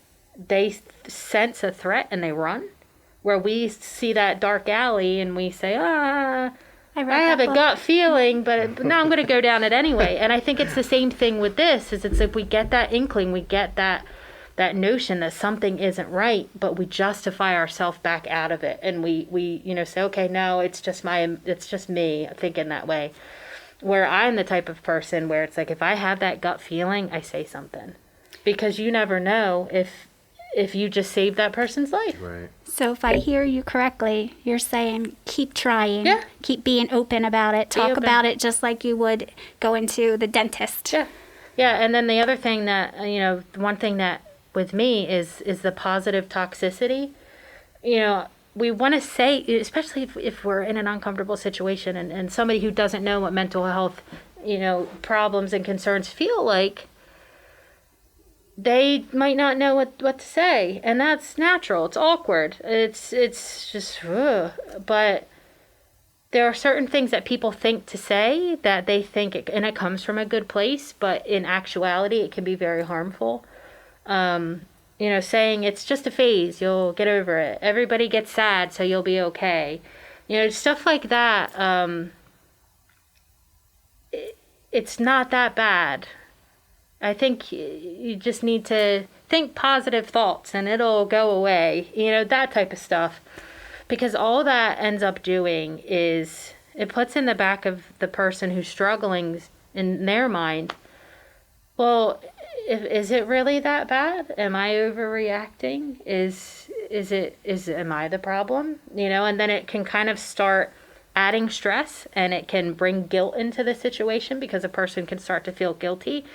they sense a threat and they run. Where we see that dark alley and we say, I have a gut feeling, but now I'm going to go down it anyway. And I think it's the same thing with this, is it's like we get that inkling, we get that notion that something isn't right, but we justify ourselves back out of it. And we you know, say, okay, no, it's just me thinking that way. Where I'm the type of person where it's like, if I have that gut feeling, I say something. Because you never know if you just saved that person's life. Right. So if I hear you correctly, you're saying keep trying, Yeah. keep being open about it, talk about it just like you would go into the dentist. Yeah. Yeah, and then the other thing that, you know, one thing that with me is the positive toxicity. You know, we want to say, especially if we're in an uncomfortable situation and somebody who doesn't know what mental health, you know, problems and concerns feel like, they might not know what to say. And that's natural. It's awkward. It's just, but there are certain things that people think to say that they think, and it comes from a good place, but in actuality, it can be very harmful. You know, saying it's just a phase, you'll get over it. Everybody gets sad, so you'll be okay. You know, stuff like that. It's not that bad. I think you just need to think positive thoughts and it'll go away. You know, that type of stuff. Because all that ends up doing is it puts in the back of the person who's struggling in their mind, well, is it really that bad? Am I overreacting? Am I the problem? You know, and then it can kind of start adding stress and it can bring guilt into the situation because a person can start to feel guilty.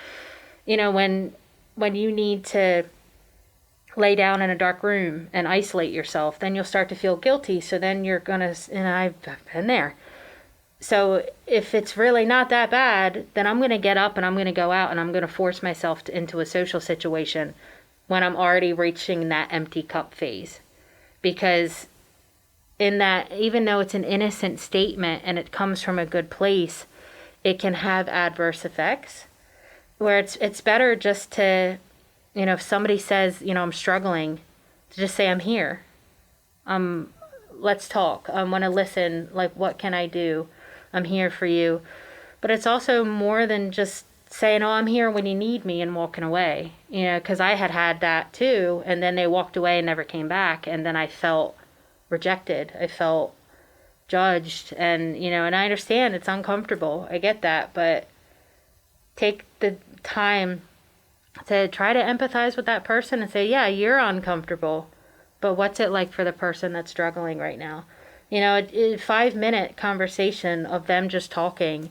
You know, when you need to lay down in a dark room and isolate yourself, then you'll start to feel guilty. So then you're gonna, and I've been there. So if it's really not that bad, then I'm going to get up and I'm going to go out and I'm going to force myself into a social situation when I'm already reaching that empty cup phase. Because in that, even though it's an innocent statement and it comes from a good place, it can have adverse effects. Where it's better just to, you know, if somebody says, you know, I'm struggling, to just say, I'm here. Let's talk. I want to listen. Like, what can I do? I'm here for you. But it's also more than just saying, oh, I'm here when you need me and walking away. You know, because I had that too. And then they walked away and never came back. And then I felt rejected. I felt judged. And, you know, and I understand it's uncomfortable. I get that. But take the time to try to empathize with that person and say, yeah, you're uncomfortable. But what's it like for the person that's struggling right now? You know, a 5-minute conversation of them just talking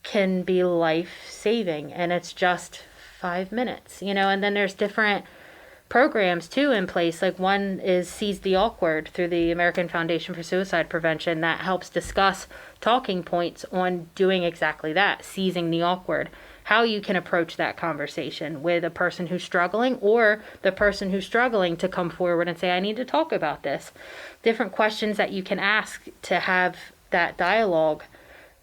can be life-saving, and it's just 5 minutes, you know. And then there's different programs, too, in place. Like one is Seize the Awkward through the American Foundation for Suicide Prevention that helps discuss talking points on doing exactly that, seizing the awkward. How you can approach that conversation with a person who's struggling or the person who's struggling to come forward and say, I need to talk about this. Different questions that you can ask to have that dialogue.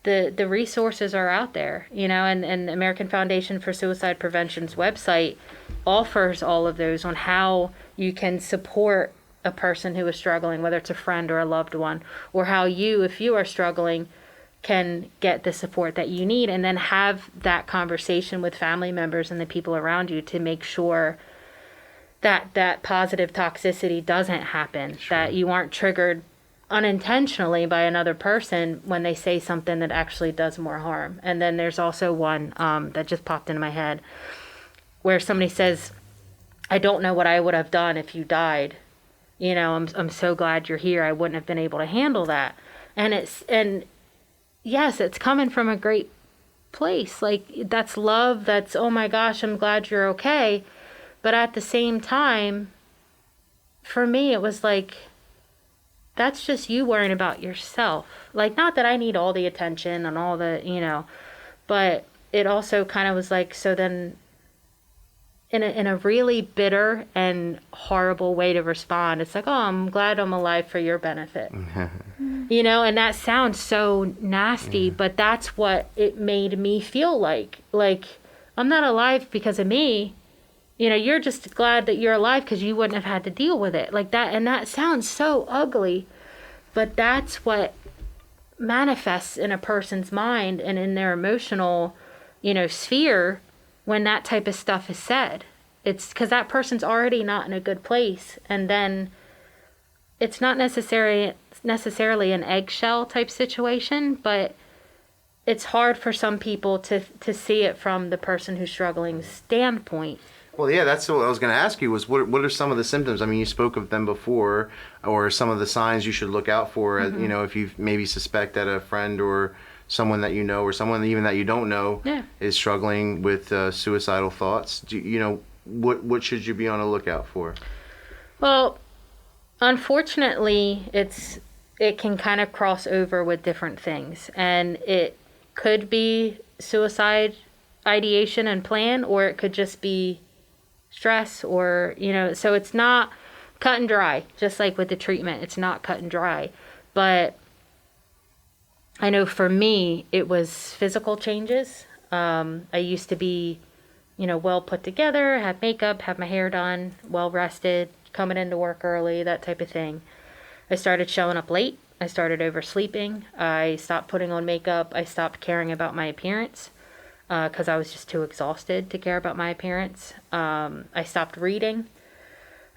the resources are out there, and American Foundation for Suicide Prevention's website offers all of those on how you can support a person who is struggling, whether it's a friend or a loved one, or how you, if you are struggling, can get the support that you need, and then have that conversation with family members and the people around you to make sure that positive toxicity doesn't happen, that you aren't triggered unintentionally by another person when they say something that actually does more harm. And then there's also one that just popped into my head where somebody says, I don't know what I would have done if you died. I'm so glad you're here. I wouldn't have been able to handle that. And yes, it's coming from a great place. Like, that's love. That's, oh my gosh, I'm glad you're okay. But at the same time, for me, it was like, that's just you worrying about yourself. Like, not that I need all the attention and all the, but it also kind of was like, so then in a really bitter and horrible way to respond, it's like, oh, I'm glad I'm alive for your benefit. And that sounds so nasty, but that's what it made me feel like. Like, I'm not alive because of me. You're just glad that you're alive because you wouldn't have had to deal with it like that. And that sounds so ugly, but that's what manifests in a person's mind and in their emotional, sphere when that type of stuff is said. It's because that person's already not in a good place. And then it's not necessarily an eggshell type situation, but it's hard for some people to see it from the person who's struggling standpoint. Well, yeah, that's what I was going to ask you was what are some of the symptoms? I mean, you spoke of them before, or some of the signs you should look out for, if you maybe suspect that a friend or someone that you know or someone even that you don't know is struggling with suicidal thoughts. What should you be on the lookout for? Well, unfortunately, it can kind of cross over with different things, and it could be suicide ideation and plan, or it could just be stress, or so it's not cut and dry. Just like with the treatment, it's not cut and dry. But I know for me, it was physical changes. I used to be well put together, have makeup, have my hair done, well rested, coming into work early, that type of thing. I started showing up late. I started oversleeping. I stopped putting on makeup. I stopped caring about my appearance because I was just too exhausted to care about my appearance. I stopped reading.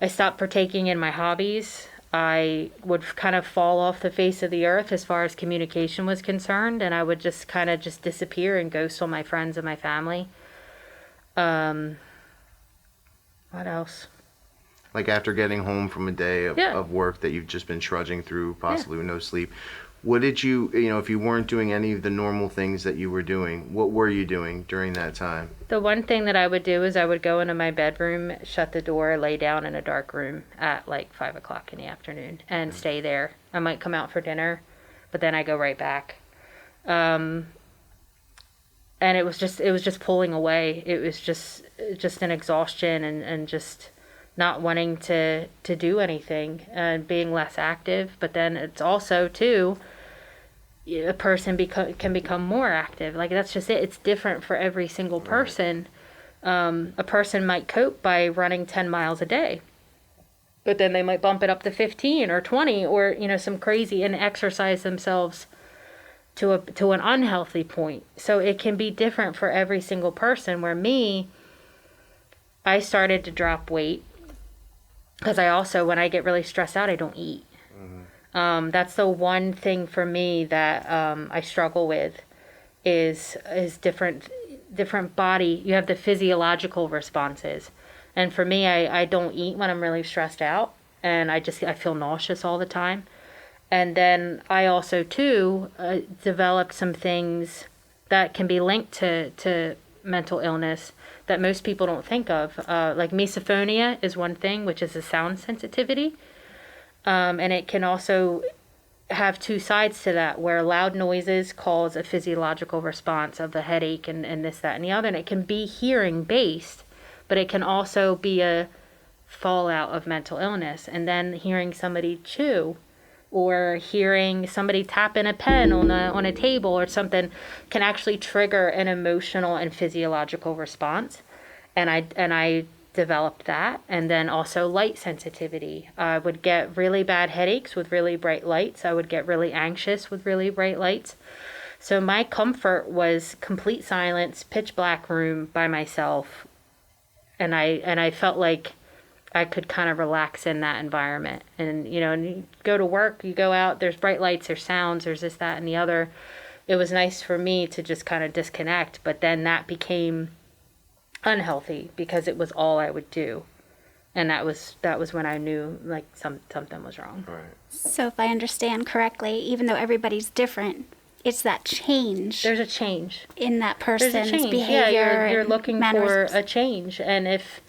I stopped partaking in my hobbies. I would kind of fall off the face of the earth as far as communication was concerned, and I would just kind of just disappear and ghost on my friends and my family. What else? Like after getting home from a day of work that you've just been trudging through, possibly with no sleep, what did you, if you weren't doing any of the normal things that you were doing, what were you doing during that time? The one thing that I would do is I would go into my bedroom, shut the door, lay down in a dark room at like 5 o'clock in the afternoon and stay there. I might come out for dinner, but then I go right back. And it was just pulling away. It was just an exhaustion and just not wanting to do anything and being less active. But then it's also too, a person can become more active. Like, that's just it. It's different for every single person. A person might cope by running 10 miles a day, but then they might bump it up to 15 or 20 or, some crazy, and exercise themselves to an unhealthy point. So it can be different for every single person. Where I started to drop weight because I also, when I get really stressed out, I don't eat. That's the one thing for me that I struggle with is different body. You have the physiological responses. And for me, I don't eat when I'm really stressed out, and I feel nauseous all the time. And then I also too developed some things that can be linked to mental illness that most people don't think of. Like misophonia is one thing, which is a sound sensitivity. And it can also have two sides to that, where loud noises cause a physiological response of the headache and this, that, and the other. And it can be hearing based, but it can also be a fallout of mental illness. And then hearing somebody chew or hearing somebody tap in a pen on a table or something can actually trigger an emotional and physiological response. And I developed that. And then also light sensitivity. I would get really bad headaches with really bright lights. I would get really anxious with really bright lights. So my comfort was complete silence, pitch black room by myself. And I felt like I could kind of relax in that environment. And, and you go to work, you go out, there's bright lights, there's sounds, there's this, that, and the other. It was nice for me to just kind of disconnect, but then that became unhealthy because it was all I would do. And that was when I knew like something was wrong. Right. So if I understand correctly, even though everybody's different, it's that change. There's a change in that person's There's a change. behavior. Yeah, you're and looking mannerisms. for a change. And if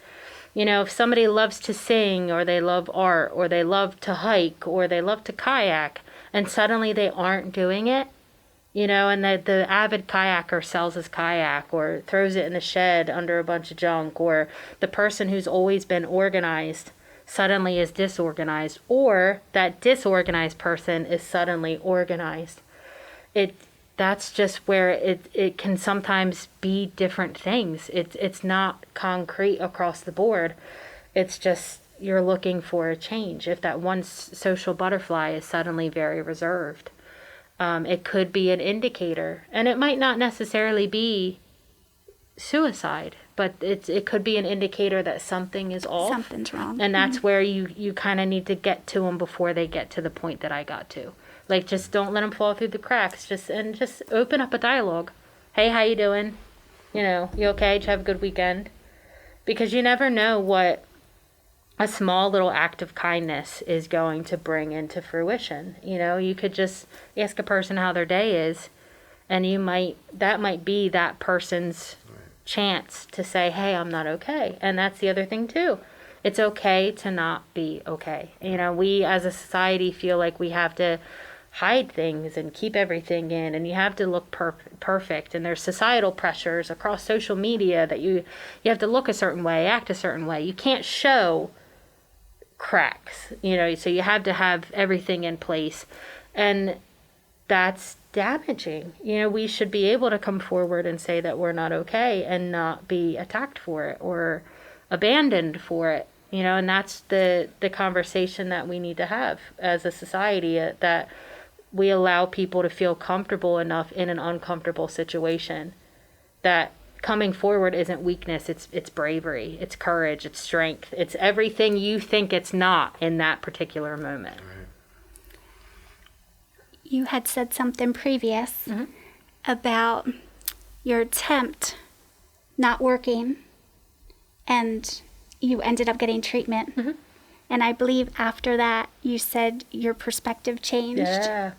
somebody loves to sing, or they love art, or they love to hike, or they love to kayak, and suddenly they aren't doing it, and the avid kayaker sells his kayak or throws it in the shed under a bunch of junk, or the person who's always been organized suddenly is disorganized, or that disorganized person is suddenly organized. That's just where it can sometimes be different things. It's not concrete across the board. It's just you're looking for a change. If that one social butterfly is suddenly very reserved, it could be an indicator. And it might not necessarily be suicide, but it could be an indicator that something is off. Something's wrong. And that's where you kind of need to get to them before they get to the point that I got to. Like, just don't let them fall through the cracks. Just open up a dialogue. Hey, how you doing? You okay? Did you have a good weekend? Because you never know what a small little act of kindness is going to bring into fruition. You could just ask a person how their day is, and that might be that person's chance to say, hey, I'm not okay. And that's the other thing too. It's okay to not be okay. We as a society feel like we have to hide things and keep everything in, and you have to look perfect, and there's societal pressures across social media that you have to look a certain way, act a certain way. You can't show cracks, so you have to have everything in place, and that's damaging. We should be able to come forward and say that we're not okay and not be attacked for it or abandoned for it, and that's the conversation that we need to have as a society, that we allow people to feel comfortable enough in an uncomfortable situation that coming forward isn't weakness, it's bravery, it's courage, it's strength, it's everything you think it's not in that particular moment. Right. You had said something previous about your attempt not working, and you ended up getting treatment. And I believe after that, you said your perspective changed. Yeah.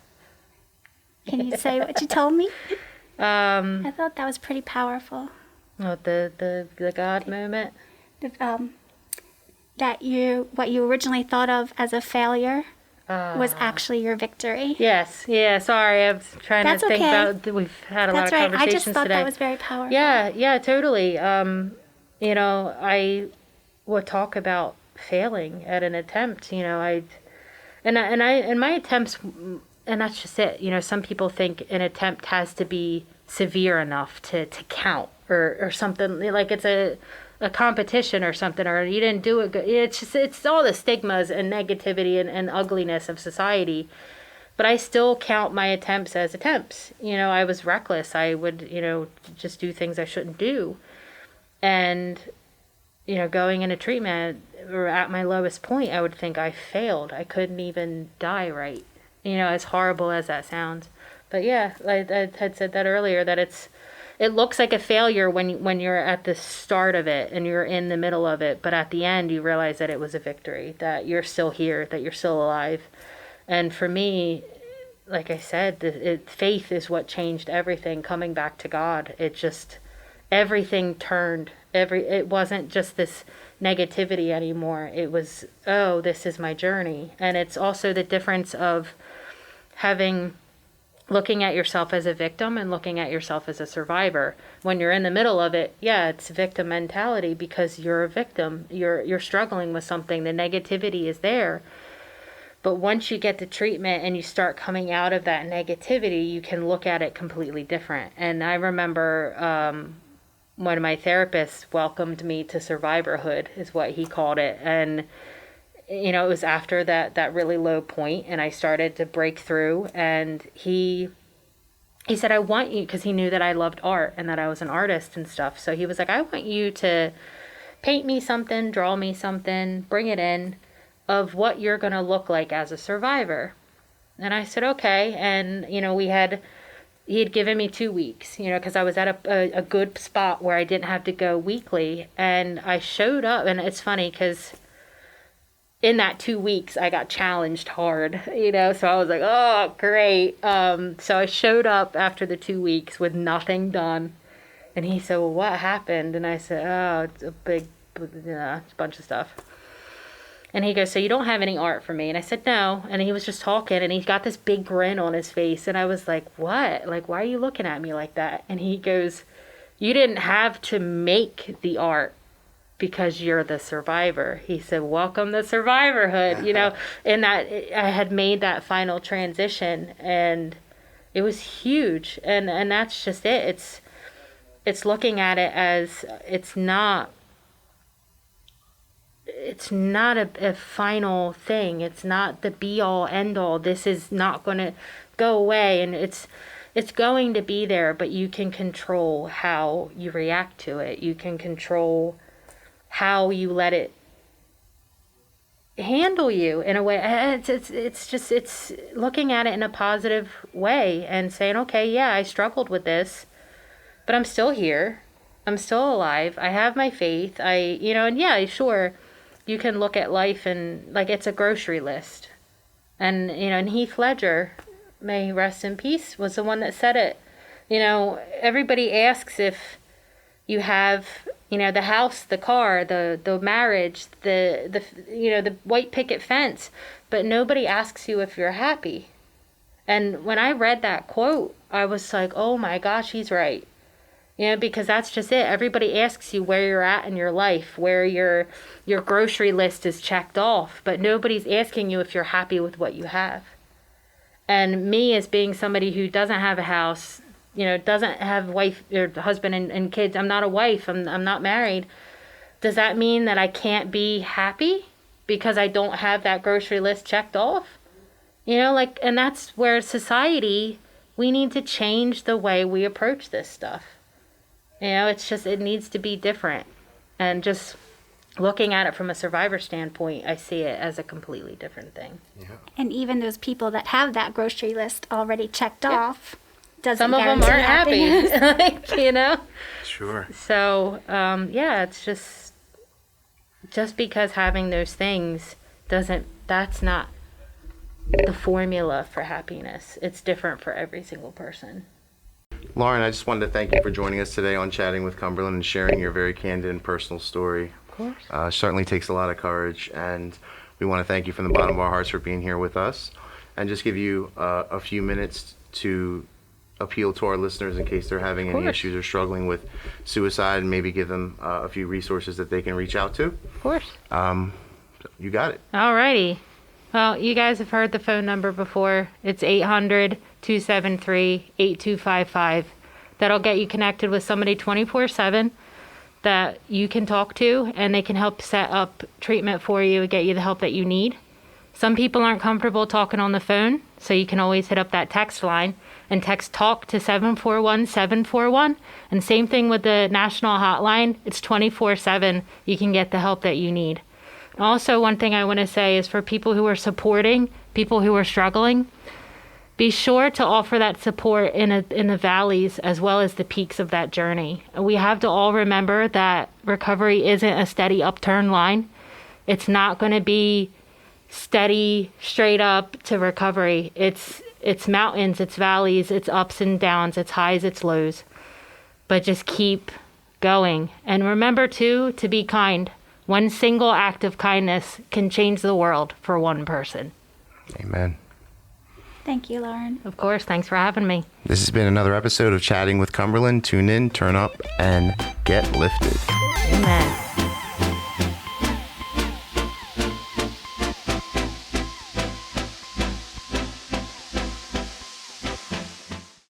Can you say what you told me? I I thought that was pretty powerful. The God moment. That what you originally thought of as a failure was actually your victory. Yes. Yeah. Sorry, I was trying That's to think okay. about. We've had a lot That's of right. conversations I just thought today. that was very powerful. Yeah. Totally. I would talk about failing at an attempt. My attempts, and that's just it. Some people think an attempt has to be severe enough to count or something, like it's a competition or something, or you didn't do it good. It's all the stigmas and negativity and ugliness of society. But I still count my attempts as attempts. I was reckless. I would, just do things I shouldn't do. And, going into treatment or at my lowest point, I would think I failed. I couldn't even die right. As horrible as that sounds. But yeah, I had said that earlier, that it looks like a failure when you're at the start of it and you're in the middle of it, but at the end you realize that it was a victory, that you're still here, that you're still alive. And for me, like I said, faith is what changed everything, coming back to God. Everything turned. It wasn't just this negativity anymore. It was, oh, this is my journey. And it's also the difference of looking at yourself as a victim and looking at yourself as a survivor. When you're in the middle of it, yeah, it's victim mentality because you're a victim. You're struggling with something. The negativity is there. But once you get the treatment and you start coming out of that negativity, you can look at it completely different. And I remember one of my therapists welcomed me to survivorhood, is what he called it. And, you know, it was after that really low point, and I started to break through. And he said, I want you, because he knew that I loved art and that I was an artist and stuff. So he was like, I want you to paint me something, draw me something, bring it in, of what you're going to look like as a survivor. And I said, okay. And, you know, he had given me 2 weeks, you know, because I was at a good spot where I didn't have to go weekly. And I showed up, and it's funny because in that 2 weeks, I got challenged hard, you know, so I was like, oh, great. So I showed up after the 2 weeks with nothing done. And he said, well, what happened? And I said, oh, it's a big, bunch of stuff. And he goes, so you don't have any art for me? And I said, no. And he was just talking, and he got this big grin on his face. And I was like, what? Like, why are you looking at me like that? And he goes, you didn't have to make the art because you're the survivor. He said, welcome to survivorhood, you know. And that I had made that final transition, and it was huge. And that's just it. It's looking at it as it's not a final thing. It's not the be all end all. This is not going to go away, and it's going to be there, but you can control how you react to it. You can control how you let it handle you in a way. It's looking at it in a positive way and saying, okay, yeah, I struggled with this, but I'm still here. I'm still alive. I have my faith. And yeah, sure, you can look at life and like it's a grocery list. And, you know, and Heath Ledger, may he rest in peace, was the one that said it. You know, everybody asks if you have, you know, the house, the car, the marriage, the white picket fence, but nobody asks you if you're happy. And when I read that quote, I was like, oh my gosh, he's right. You know, because that's just it. Everybody asks you where you're at in your life, where your grocery list is checked off, but nobody's asking you if you're happy with what you have. And me, as being somebody who doesn't have a house, you know, doesn't have wife or husband and kids, I'm not a wife, I'm not married. Does that mean that I can't be happy because I don't have that grocery list checked off? You know, like, and that's where society, we need to change the way we approach this stuff. You know, it's just, it needs to be different. And just looking at it from a survivor standpoint, I see it as a completely different thing. Yeah. And even those people that have that grocery list already checked off, doesn't some of them aren't happy, like, you know? Sure. So, yeah, it's just because having those things that's not the formula for happiness. It's different for every single person. Lauren, I just wanted to thank you for joining us today on Chatting with Cumberland and sharing your very candid and personal story. Of course. Certainly takes a lot of courage, and we want to thank you from the bottom of our hearts for being here with us, and just give you a few minutes to appeal to our listeners in case they're having any issues or struggling with suicide, and maybe give them a few resources that they can reach out to. Of course. You got it. Alrighty. Well, you guys have heard the phone number before. It's 800-273-8255. That'll get you connected with somebody 24/7 that you can talk to, and they can help set up treatment for you and get you the help that you need. Some people aren't comfortable talking on the phone, so you can always hit up that text line and text TALK to 741-741. And same thing with the national hotline. It's 24/7. You can get the help that you need. Also, one thing I want to say is for people who are supporting people who are struggling, be sure to offer that support in the valleys as well as the peaks of that journey. We have to all remember that recovery isn't a steady upturn line. It's not going to be steady straight up to recovery. It's mountains, it's valleys, it's ups and downs, it's highs, it's lows. But just keep going. And remember too, to be kind. One single act of kindness can change the world for one person. Amen. Thank you, Lauren. Of course. Thanks for having me. This has been another episode of Chatting with Cumberland. Tune in, turn up, and get lifted. Amen.